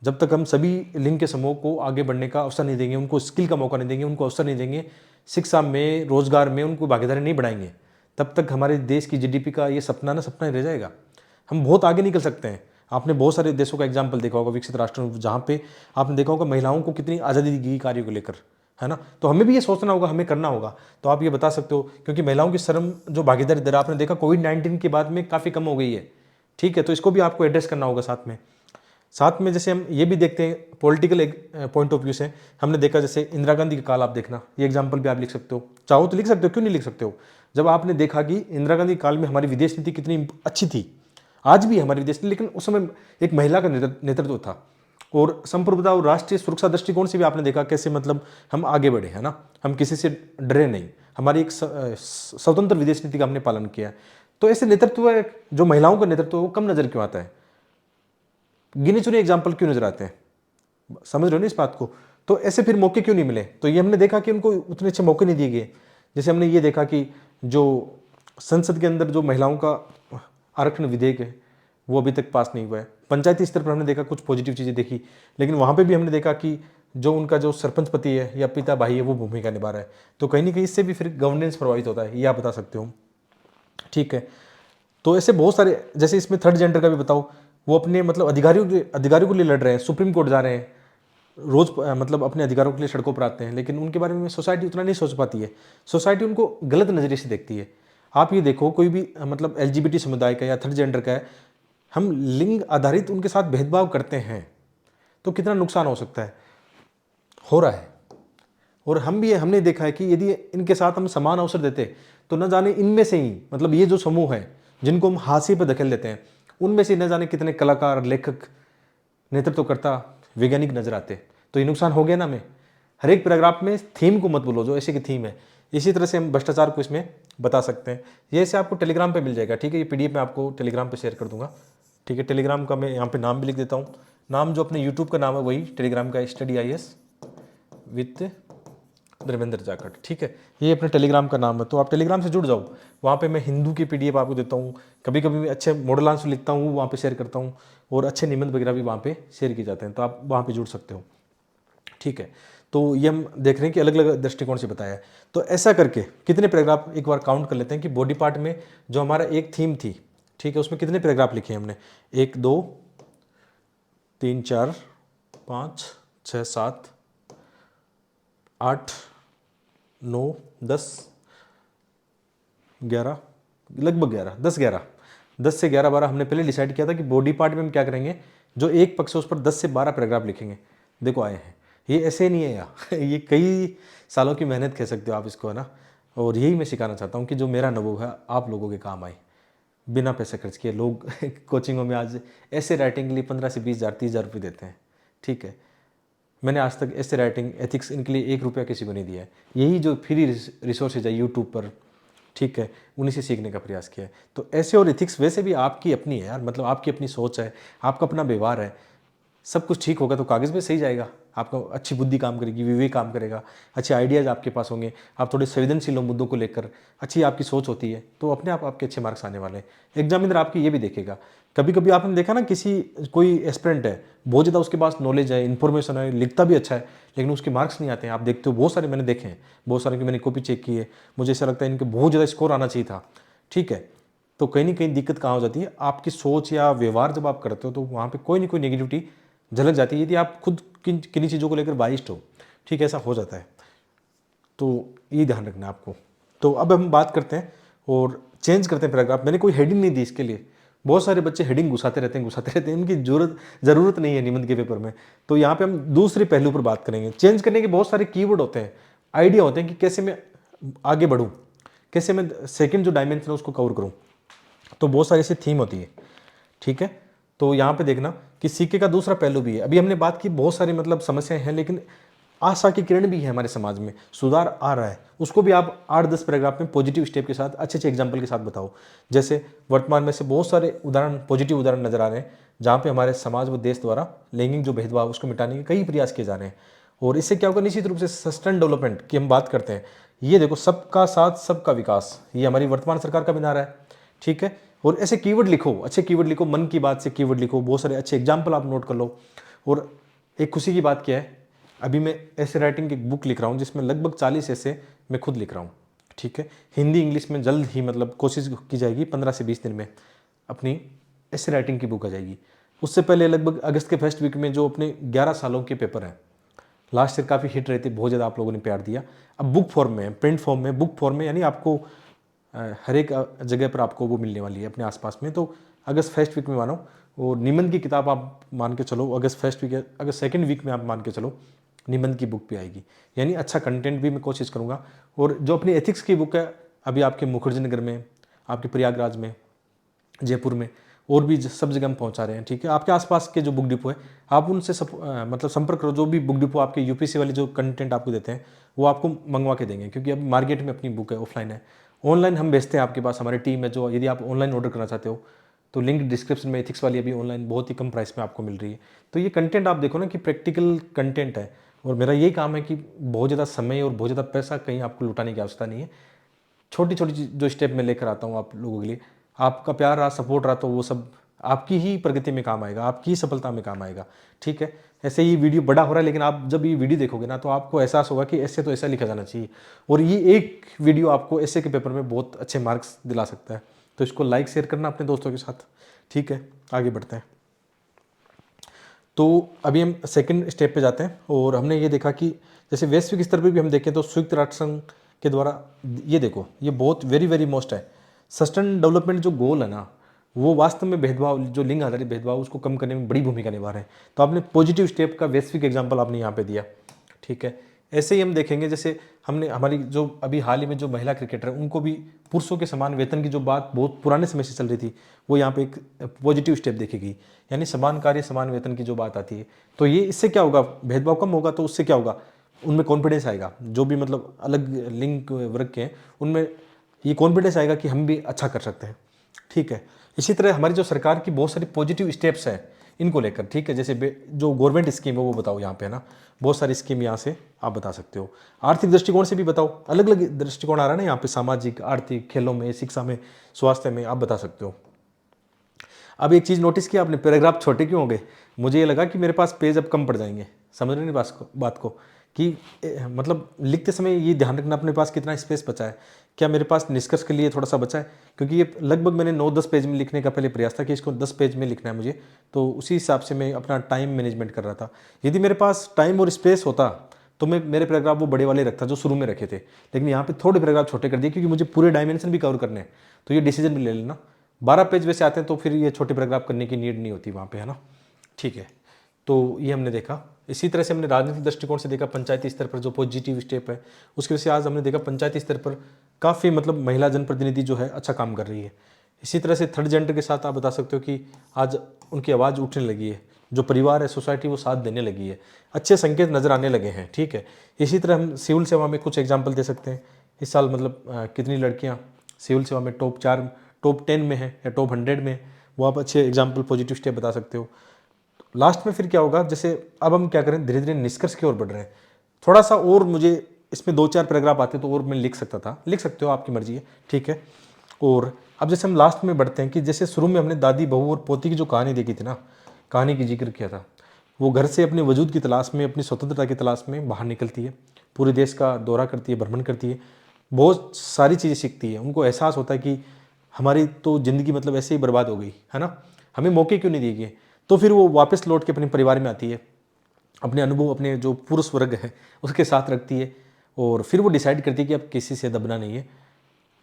A: जब तक हम सभी लिंग के समूह को आगे बढ़ने का अवसर नहीं देंगे, उनको स्किल का मौका नहीं देंगे, उनको अवसर नहीं देंगे, शिक्षा में, रोजगार में उनको भागीदारी नहीं बढ़ाएंगे, तब तक हमारे देश की GDP का ये सपना ही रह जाएगा। हम बहुत आगे निकल सकते हैं। आपने बहुत सारे देशों का एग्जाम्पल देखा होगा, विकसित राष्ट्रों में, जहाँ पे आपने देखा होगा महिलाओं को कितनी आज़ादी दी गई कार्यों को लेकर, है ना। तो हमें भी ये सोचना होगा, हमें करना होगा। तो आप ये बता सकते हो, क्योंकि महिलाओं की श्रम जो भागीदारी दर आपने देखा कोविड-19 के बाद में काफ़ी कम हो गई है, ठीक है। तो इसको भी आपको एड्रेस करना होगा साथ में जैसे हम ये भी देखते हैं पॉलिटिकल पॉइंट ऑफ व्यू से, हमने देखा जैसे इंदिरा गांधी का काल आप देखना, ये एग्जाम्पल भी आप लिख सकते हो, चाहो तो लिख सकते हो, क्यों नहीं लिख सकते हो। जब आपने देखा कि इंदिरा गांधी काल में हमारी विदेश नीति कितनी अच्छी थी, आज भी हमारी विदेश नीति, लेकिन उस समय एक महिला का नेतृत्व था, और संप्रभुता और राष्ट्रीय सुरक्षा दृष्टिकोण से भी आपने देखा कैसे मतलब हम आगे बढ़े, है ना। हम किसी से डरे नहीं, हमारी एक स्वतंत्र विदेश नीति का हमने पालन किया। तो ऐसे नेतृत्व, जो महिलाओं का नेतृत्व, वो कम नजर क्यों आता है, गिने चुने एग्जाम्पल क्यों नजर आते हैं, समझ रहे हो ना इस बात को। तो ऐसे फिर मौके क्यों नहीं मिले, तो ये हमने देखा कि उनको उतने अच्छे मौके नहीं दिए गए। जैसे हमने ये देखा कि जो संसद के अंदर जो महिलाओं का आरक्षण विधेयक है वो अभी तक पास नहीं हुआ है। पंचायती स्तर पर हमने देखा कुछ पॉजिटिव चीज़ें देखी, लेकिन वहाँ पे भी हमने देखा कि जो उनका जो सरपंच पति है या पिता भाई है वो भूमिका निभा रहा है। तो कहीं ना कहीं इससे भी फिर गवर्नेंस प्रभावित होता है, ये आप बता सकते हो, ठीक है। तो ऐसे बहुत सारे, जैसे इसमें थर्ड जेंडर का भी बताओ, वो अपने मतलब अधिकारियों के लिए लड़ रहे हैं, सुप्रीम कोर्ट जा रहे हैं, रोज मतलब अपने अधिकारों के लिए सड़कों पर आते हैं, लेकिन उनके बारे में सोसाइटी उतना नहीं सोच पाती है, सोसाइटी उनको गलत नज़रिए से देखती है। आप ये देखो, कोई भी मतलब LGBT समुदाय का या थर्ड जेंडर का है, हम लिंग आधारित उनके साथ भेदभाव करते हैं तो कितना नुकसान हो सकता है, हो रहा है। और हमने देखा है कि यदि इनके साथ हम समान अवसर देते तो न जाने इनमें से ही मतलब ये जो समूह है जिनको हम हाशिए पर धकेल देते हैं, उनमें से न जाने कितने कलाकार, लेखक, नेतृत्वकर्ता, वैज्ञानिक नजर आते। तो ये नुकसान हो गया ना। हमें हर एक पैराग्राफ में थीम को मत बोलो जो ऐसे की थीम है। इसी तरह से हम भ्रष्टाचार को इसमें बता सकते हैं। ये से आपको टेलीग्राम पे मिल जाएगा, ठीक है। ये PDF में आपको टेलीग्राम पे शेयर कर दूंगा, ठीक है। टेलीग्राम का मैं यहाँ पे नाम भी लिख देता हूँ, नाम जो अपने यूट्यूब का नाम है वही टेलीग्राम का, study IAS with Dharmendra Jakhar, ठीक है। ये अपने टेलीग्राम का नाम है, तो आप टेलीग्राम से जुड़ जाओ। वहाँ पे मैं हिंदू की PDF आपको देता हूँ, कभी कभी मैं अच्छे मॉडल आंसर लिखता हूँ वहाँ पे शेयर करता हूँ, और अच्छे निबंध वगैरह भी वहाँ पे शेयर किए जाते हैं, तो आप वहाँ पे जुड़ सकते हो, ठीक है। तो ये हम देख रहे हैं कि अलग अलग दृष्टिकोण से बताया है। तो ऐसा करके कितने पैराग्राफ एक बार काउंट कर लेते हैं कि बॉडी पार्ट में जो हमारा एक थीम थी, ठीक है, उसमें कितने पैराग्राफ लिखे हमने, 1 2 3 4 5 6 7 8 9 10 11, लगभग 10 से 11 12 हमने पहले डिसाइड किया था कि बॉडी पार्ट में हम क्या करेंगे, जो एक पक्ष है उस पर 10 से 12 पैराग्राफ लिखेंगे। देखो आए हैं, ये ऐसे नहीं है यार ये कई सालों की मेहनत कह सकते हो आप इसको, है ना। और यही मैं सिखाना चाहता हूँ कि जो मेरा अनुभव है आप लोगों के काम आए, बिना पैसे खर्च किए। लोग कोचिंगों में आज ऐसे राइटिंग के लिए 15 से 20 हज़ार 30 हज़ार रुपये देते हैं, ठीक है। मैंने आज तक ऐसे राइटिंग एथिक्स इनके लिए 1 रुपया किसी को नहीं दिया है। यही जो फ्री रिसोर्सेज है यूट्यूब पर, ठीक है, उन्हीं से सीखने का प्रयास किया है। तो ऐसे और एथिक्स वैसे भी आपकी अपनी है यार, मतलब आपकी अपनी सोच है, आपका अपना व्यवहार है। सब कुछ ठीक होगा तो कागज़ में सही जाएगा, आपका अच्छी बुद्धि काम करेगी, विवेक काम करेगा, अच्छे आइडियाज़ आपके पास होंगे, आप थोड़े संवेदनशील हो मुद्दों को लेकर, अच्छी आपकी सोच होती है, तो अपने आप आपके अच्छे मार्क्स आने वाले हैं। एग्जामिनर आपकी ये भी देखेगा कभी कभी आपने देखा ना, किसी कोई एस्पिरेंट है, बहुत ज़्यादा उसके पास नॉलेज है, इन्फॉर्मेशन है, लिखता भी अच्छा है, लेकिन उसके मार्क्स नहीं आते हैं। आप देखते हो बहुत सारे मैंने देखे हैं, बहुत सारे की मैंने कॉपी चेक की है, मुझे ऐसा लगता है इनके बहुत ज़्यादा स्कोर आना चाहिए था। ठीक है, तो कहीं ना कहीं दिक्कत कहाँ हो जाती है, आपकी सोच या व्यवहार जब आप करते हो तो वहाँ पे कोई ना कोई नेगेटिविटी झलक जाती है, यदि आप खुद किन्हीं चीज़ों को लेकर बाइस्ड हो। ठीक है, ऐसा हो जाता है, तो ये ध्यान रखना है आपको। तो अब हम बात करते हैं और चेंज करते हैं पैराग्राफ। मैंने कोई हेडिंग नहीं दी इसके लिए, बहुत सारे बच्चे हेडिंग घुसाते रहते हैं, उनकी ज़रूरत नहीं है निबंध के पेपर में। तो यहाँ पे हम दूसरे पहलू पर बात करेंगे। चेंज करने के बहुत सारे कीवर्ड होते हैं, आइडिया होते हैं कि कैसे मैं आगे बढ़ूँ, कैसे मैं सेकंड जो डायमेंशन है उसको कवर करूँ। तो बहुत सारी ऐसी थीम होती है। ठीक है, तो यहाँ पे देखना कि सिक्के का दूसरा पहलू भी है। अभी हमने बात की बहुत सारी मतलब समस्याएं हैं, लेकिन आशा की किरण भी है हमारे समाज में, सुधार आ रहा है। उसको भी आप 8-10 पैराग्राफ में पॉजिटिव स्टेप के साथ, अच्छे अच्छे एग्जाम्पल के साथ बताओ। जैसे वर्तमान में से बहुत सारे उदाहरण, पॉजिटिव उदाहरण नजर आ रहे हैं जहाँ पे हमारे समाज व देश द्वारा लैंगिक जो भेदभाव उसको मिटाने के कई प्रयास किए जा रहे हैं। और इससे क्या होगा, निश्चित रूप से सस्टेन डेवलपमेंट की हम बात करते हैं। ये देखो, सबका साथ सबका विकास, ये हमारी वर्तमान सरकार का भी नारा है। ठीक है, और ऐसे कीवर्ड लिखो, अच्छे कीवर्ड लिखो, मन की बात से कीवर्ड लिखो, बहुत सारे अच्छे एग्जाम्पल आप नोट कर लो। और एक खुशी की बात क्या है, अभी मैं ऐसे राइटिंग की बुक लिख रहा हूँ जिसमें लगभग 40 ऐसे मैं खुद लिख रहा हूँ। ठीक है, हिंदी इंग्लिश में जल्द ही मतलब कोशिश की जाएगी 15 से 20 दिन में अपनी ऐसे राइटिंग की बुक आ जाएगी। उससे पहले लगभग अगस्त के फर्स्ट वीक में जो अपने 11 सालों के पेपर हैं, लास्ट ईयर काफ़ी हिट रहे थे, बहुत ज़्यादा आप लोगों ने प्यार दिया। अब बुक फॉर्म में, प्रिंट फॉर्म में, बुक फॉर्म में, यानी आपको हर एक जगह पर आपको वो मिलने वाली है अपने आसपास में। तो अगस्त फर्स्ट वीक में मानो, और निबंध की किताब आप मान के चलो अगस्त फर्स्ट वीक, अगस्त सेकंड वीक में आप मान के चलो निबंध की बुक भी आएगी। यानी अच्छा कंटेंट भी मैं कोशिश करूँगा। और जो अपनी एथिक्स की बुक है, अभी आपके मुखर्जी नगर में, आपके प्रयागराज में, जयपुर में, और भी सब जगह हम पहुंचा रहे हैं। ठीक है, आपके आसपास के जो बुक डिपो है, आप उनसे मतलब संपर्क करो। जो भी बुक डिपो आपके यूपीसी वाले जो कंटेंट आपको देते हैं वो आपको मंगवा के देंगे, क्योंकि अब मार्केट में अपनी बुक है, ऑफलाइन है। ऑनलाइन हम बेचते हैं आपके पास, हमारी टीम है जो, यदि आप ऑनलाइन ऑर्डर करना चाहते हो तो लिंक डिस्क्रिप्शन में, एथिक्स वाली अभी ऑनलाइन बहुत ही कम प्राइस में आपको मिल रही है। तो ये कंटेंट आप देखो ना कि प्रैक्टिकल कंटेंट है, और मेरा यही काम है कि बहुत ज़्यादा समय और बहुत ज़्यादा पैसा कहीं आपको लुटाने की आवश्यकता नहीं है। छोटी छोटी जो स्टेप मैं लेकर आता हूँ आप लोगों के लिए, आपका प्यार रहा, सपोर्ट रहा, तो वो सब आपकी ही प्रगति में काम आएगा, आपकी ही सफलता में काम आएगा। ठीक है, ऐसे ही वीडियो बड़ा हो रहा है, लेकिन आप जब ये वीडियो देखोगे ना तो आपको एहसास होगा कि ऐसे तो ऐसा लिखा जाना चाहिए, और ये एक वीडियो आपको ऐसे के पेपर में बहुत अच्छे मार्क्स दिला सकता है। तो इसको लाइक शेयर करना अपने दोस्तों के साथ। ठीक है, आगे बढ़ते हैं। तो अभी हम सेकंड स्टेप पे जाते हैं, और हमने ये देखा कि जैसे वैश्विक स्तर पर भी हम देखें तो संयुक्त राष्ट्र संघ के द्वारा, ये देखो ये बहुत वेरी वेरी मोस्ट है, सस्टेन डेवलपमेंट जो गोल है ना, वो वास्तव में भेदभाव, जो लिंग आधारित भेदभाव, उसको कम करने में बड़ी भूमिका निभा रहे हैं। तो आपने पॉजिटिव स्टेप का वैश्विक एग्जाम्पल आपने यहाँ पे दिया। ठीक है, ऐसे ही हम देखेंगे, जैसे हमने हमारी जो अभी हाल ही में जो महिला क्रिकेटर है, उनको भी पुरुषों के समान वेतन की जो बात बहुत पुराने समय से चल रही थी, वो यहाँ पे एक पॉजिटिव स्टेप देखी गई। यानी समान कार्य समान वेतन की जो बात आती है, तो ये इससे क्या होगा, भेदभाव कम होगा, तो उससे क्या होगा, उनमें कॉन्फिडेंस आएगा। जो भी मतलब अलग लिंग वर्ग के हैं, उनमें ये कॉन्फिडेंस आएगा कि हम भी अच्छा कर सकते हैं। ठीक है, इसी तरह हमारी जो सरकार की बहुत सारी पॉजिटिव स्टेप्स हैं इनको लेकर। ठीक है, जैसे जो गवर्नमेंट स्कीम है वो बताओ यहाँ पे, है ना, बहुत सारी स्कीम यहाँ से आप बता सकते हो। आर्थिक दृष्टिकोण से भी बताओ, अलग अलग दृष्टिकोण आ रहा है ना यहाँ पे, सामाजिक, आर्थिक, खेलों में, शिक्षा में, स्वास्थ्य में, आप बता सकते हो। अब एक चीज़ नोटिस किया आपने, पैराग्राफ छोटे क्यों हो गए? मुझे ये लगा कि मेरे पास पेज अब कम पड़ जाएंगे। समझ रहे नहीं बात को कि मतलब लिखते समय ये ध्यान रखना अपने पास कितना स्पेस बचा है, क्या मेरे पास निष्कर्ष के लिए थोड़ा सा बचा है, क्योंकि ये लगभग मैंने 9-10 पेज में लिखने का पहले प्रयास था कि इसको 10 पेज में लिखना है मुझे, तो उसी हिसाब से मैं अपना टाइम मैनेजमेंट कर रहा था। यदि मेरे पास टाइम और स्पेस होता तो मैं मेरे पैराग्राफ वो बड़े वाले रखता जो शुरू में रखे थे, लेकिन यहाँ पे थोड़े पैराग्राफ छोटे कर दिए क्योंकि मुझे पूरे डायमेंशन भी कवर करने हैं। तो ये डिसीजन भी ले लेना, 12 पेज वैसे आते हैं तो फिर ये छोटे पैराग्राफ करने की नीड नहीं होती वहाँ पे, है ना। ठीक है, तो ये हमने देखा। इसी तरह से हमने राजनीतिक दृष्टिकोण से देखा, पंचायती स्तर पर जो पॉजिटिव स्टेप है, उसकी वजह से आज हमने देखा पंचायती स्तर पर काफ़ी मतलब महिला जनप्रतिनिधि जो है अच्छा काम कर रही है। इसी तरह से थर्ड जेंडर के साथ आप बता सकते हो कि आज उनकी आवाज़ उठने लगी है, जो परिवार है, सोसाइटी, वो साथ देने लगी है, अच्छे संकेत नज़र आने लगे हैं। ठीक है, इसी तरह हम सिविल सेवा में कुछ एग्जाम्पल दे सकते हैं। इस साल मतलब कितनी लड़कियाँ सिविल सेवा में टॉप 4, टॉप 10 में है या टॉप 100 में, वो आप अच्छे एग्जाम्पल पॉजिटिव स्टेप बता सकते हो। लास्ट में फिर क्या होगा, जैसे अब हम क्या करें, धीरे धीरे निष्कर्ष की ओर बढ़ रहे हैं। थोड़ा सा और मुझे इसमें 2-4 पैराग्राफ आते तो और मैं लिख सकता था, लिख सकते हो, आपकी मर्जी है। ठीक है, और अब जैसे हम लास्ट में बढ़ते हैं कि जैसे शुरू में हमने दादी बहू और पोती की जो कहानी देखी थी ना, कहानी की जिक्र किया था, वो घर से अपने वजूद की तलाश में, अपनी स्वतंत्रता की तलाश में बाहर निकलती है, पूरे देश का दौरा करती है, भ्रमण करती है, बहुत सारी चीज़ें सीखती है। उनको एहसास होता है कि हमारी तो ज़िंदगी मतलब ऐसे ही बर्बाद हो गई है ना, हमें मौके क्यों नहीं दिए गए। तो फिर वो वापस लौट के अपने परिवार में आती है, अपने अनुभव अपने जो पुरुष वर्ग है उसके साथ रखती है, और फिर वो डिसाइड करती है कि अब किसी से दबना नहीं है,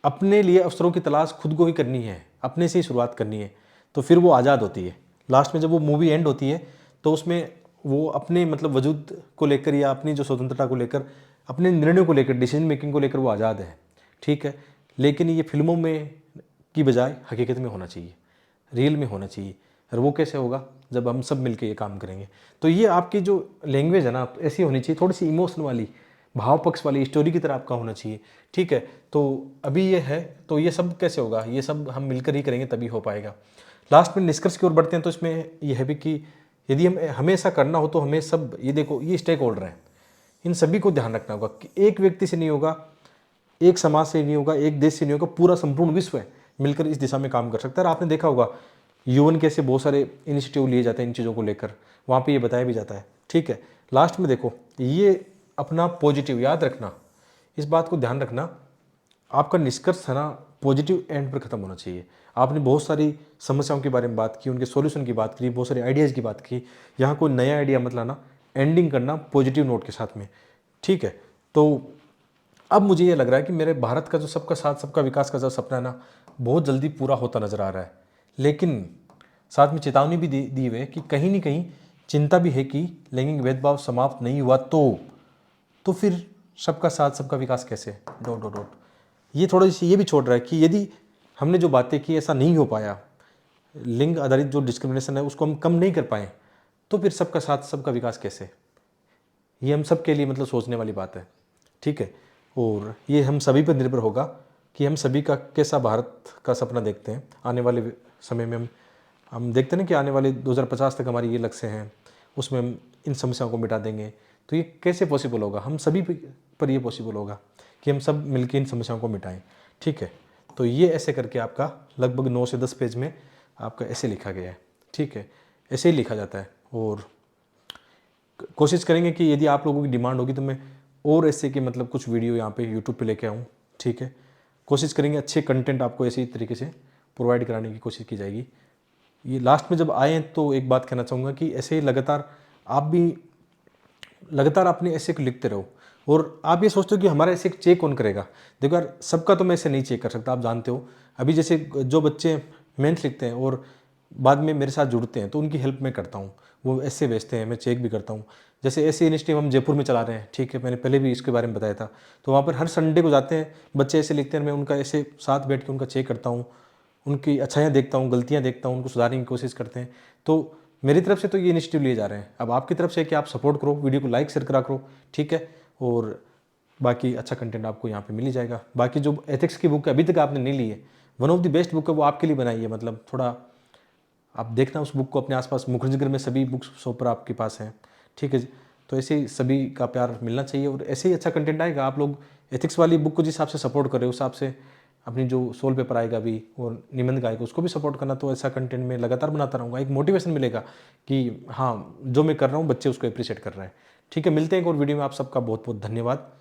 A: अपने लिए अवसरों की तलाश खुद को ही करनी है, अपने से ही शुरुआत करनी है। तो फिर वो आज़ाद होती है। लास्ट में जब वो मूवी एंड होती है तो उसमें वो अपने मतलब वजूद को लेकर या अपनी जो स्वतंत्रता को लेकर, अपने निर्णयों को लेकर, डिसीजन मेकिंग को लेकर वो आज़ाद है, ठीक है। लेकिन ये फिल्मों में की बजाय हकीकत में होना चाहिए, रियल में होना चाहिए। और वो कैसे होगा, जब हम सब मिलकर ये काम करेंगे। तो ये आपकी जो लैंग्वेज है ना ऐसी होनी चाहिए, थोड़ी सी इमोशन वाली, भाव पक्ष वाली स्टोरी की तरह आपका होना चाहिए, ठीक है। तो अभी ये है, तो ये सब कैसे होगा, ये सब हम मिलकर ही करेंगे तभी हो पाएगा। लास्ट में निष्कर्ष की ओर बढ़ते हैं तो इसमें यह है भी कि यदि हमें ऐसा करना हो तो हमें सब, ये देखो ये स्टेक होल्डर हैं, इन सभी को ध्यान रखना होगा कि एक व्यक्ति से नहीं होगा, एक समाज से नहीं होगा, एक देश से नहीं होगा, पूरा संपूर्ण विश्व है मिलकर इस दिशा में काम कर सकता है। और आपने देखा होगा यूएन कैसे बहुत सारे इनिशिएटिव लिए जाते हैं इन चीज़ों को लेकर, वहाँ पे ये बताया भी जाता है, ठीक है। लास्ट में देखो ये अपना पॉजिटिव याद रखना, इस बात को ध्यान रखना, आपका निष्कर्ष है ना पॉजिटिव एंड पर ख़त्म होना चाहिए। आपने बहुत सारी समस्याओं के बारे में बात की, उनके सॉल्यूशन की बात की, बहुत सारे आइडियाज़ की बात की, यहाँ कोई नया आइडिया मत लाना, एंडिंग करना पॉजिटिव नोट के साथ में, ठीक है। तो अब मुझे ये लग रहा है कि मेरे भारत का जो सबका साथ सबका विकास का जो सपना है ना, बहुत जल्दी पूरा होता नज़र आ रहा है। लेकिन साथ में चेतावनी भी दी हुई है कि कहीं ना कहीं चिंता भी है कि लैंगिक भेदभाव समाप्त नहीं हुआ तो फिर सबका साथ सबका विकास कैसे, डॉट डॉट डॉट। ये थोड़ी सी ये भी छोड़ रहा है कि यदि हमने जो बातें की ऐसा नहीं हो पाया, लिंग आधारित जो डिस्क्रिमिनेशन है उसको हम कम नहीं कर पाए, तो फिर सबका साथ सबका विकास कैसे। ये हम सब के लिए मतलब सोचने वाली बात है, ठीक है। और ये हम सभी पर निर्भर होगा कि हम सभी का कैसा भारत का सपना देखते हैं आने वाले समय में। हम देखते हैं ना कि आने वाले 2050 तक हमारी ये लक्ष्य हैं, उसमें हम इन समस्याओं को मिटा देंगे। तो ये कैसे पॉसिबल होगा, हम सभी पर ये पॉसिबल होगा कि हम सब मिलकर इन समस्याओं को मिटाएं, ठीक है। तो ये ऐसे करके आपका लगभग 9 से 10 पेज में आपका ऐसे लिखा गया है, ठीक है। ऐसे ही लिखा जाता है। और कोशिश करेंगे कि यदि आप लोगों की डिमांड होगी तो मैं और ऐसे के मतलब कुछ वीडियो यहाँ पे यूट्यूब पे लेके आऊँ, ठीक है। कोशिश करेंगे अच्छे कंटेंट आपको ऐसे ही तरीके से प्रोवाइड कराने की कोशिश की जाएगी। ये लास्ट में जब आए तो एक बात कहना चाहूँगा कि ऐसे ही लगातार आप भी लगातार अपने ऐसे को लिखते रहो। और आप ये सोचते हो कि हमारा ऐसे चेक कौन करेगा। देखो यार, सबका तो मैं ऐसे नहीं चेक कर सकता, आप जानते हो। अभी जैसे जो बच्चे मेंस लिखते हैं और बाद में मेरे साथ जुड़ते हैं तो उनकी हेल्प मैं करता हूँ, वो ऐसे भेजते हैं, मैं चेक भी करता हूँ। जैसे ऐसे इनिशिएटिव हम जयपुर में चला रहे हैं, ठीक है, मैंने पहले भी इसके बारे में बताया था। तो वहाँ पर हर संडे को जाते हैं बच्चे ऐसे लिखते हैं, मैं उनका ऐसे साथ बैठ के उनका चेक करता हूँ, उनकी अच्छाइयाँ देखता हूँ, गलतियाँ देखता हूँ, उनको सुधारने की कोशिश करते हैं। तो मेरी तरफ से तो ये इनिशिएटिव लिए जा रहे हैं। अब आपकी तरफ से कि आप सपोर्ट करो, वीडियो को लाइक शेयर करा करो, ठीक है। और बाकी अच्छा कंटेंट आपको यहाँ पे मिल ही जाएगा। बाकी जो एथिक्स की बुक है अभी तक आपने नहीं ली है, one of the best book है, वो आपके लिए बनाई है। मतलब थोड़ा आप देखना उस बुक को अपने आसपास, मुखर्जी में सभी बुक्स शॉप पर आपके पास हैं, ठीक है। तो ऐसे ही सभी का प्यार मिलना चाहिए और ऐसे ही अच्छा कंटेंट आएगा। आप लोग एथिक्स वाली बुक को जिस हिसाब से सपोर्ट कर रहे हो उस हिसाब से अपनी जो सोल पेपर आएगा अभी और निबंध आएगा उसको भी सपोर्ट करना। तो ऐसा कंटेंट मैं लगातार बनाता रहूँगा, एक मोटिवेशन मिलेगा कि हाँ जो मैं कर रहा हूँ बच्चे उसको अप्रिशिएट कर रहे हैं, ठीक है। मिलते हैं एक और वीडियो में, आप सबका बहुत बहुत धन्यवाद।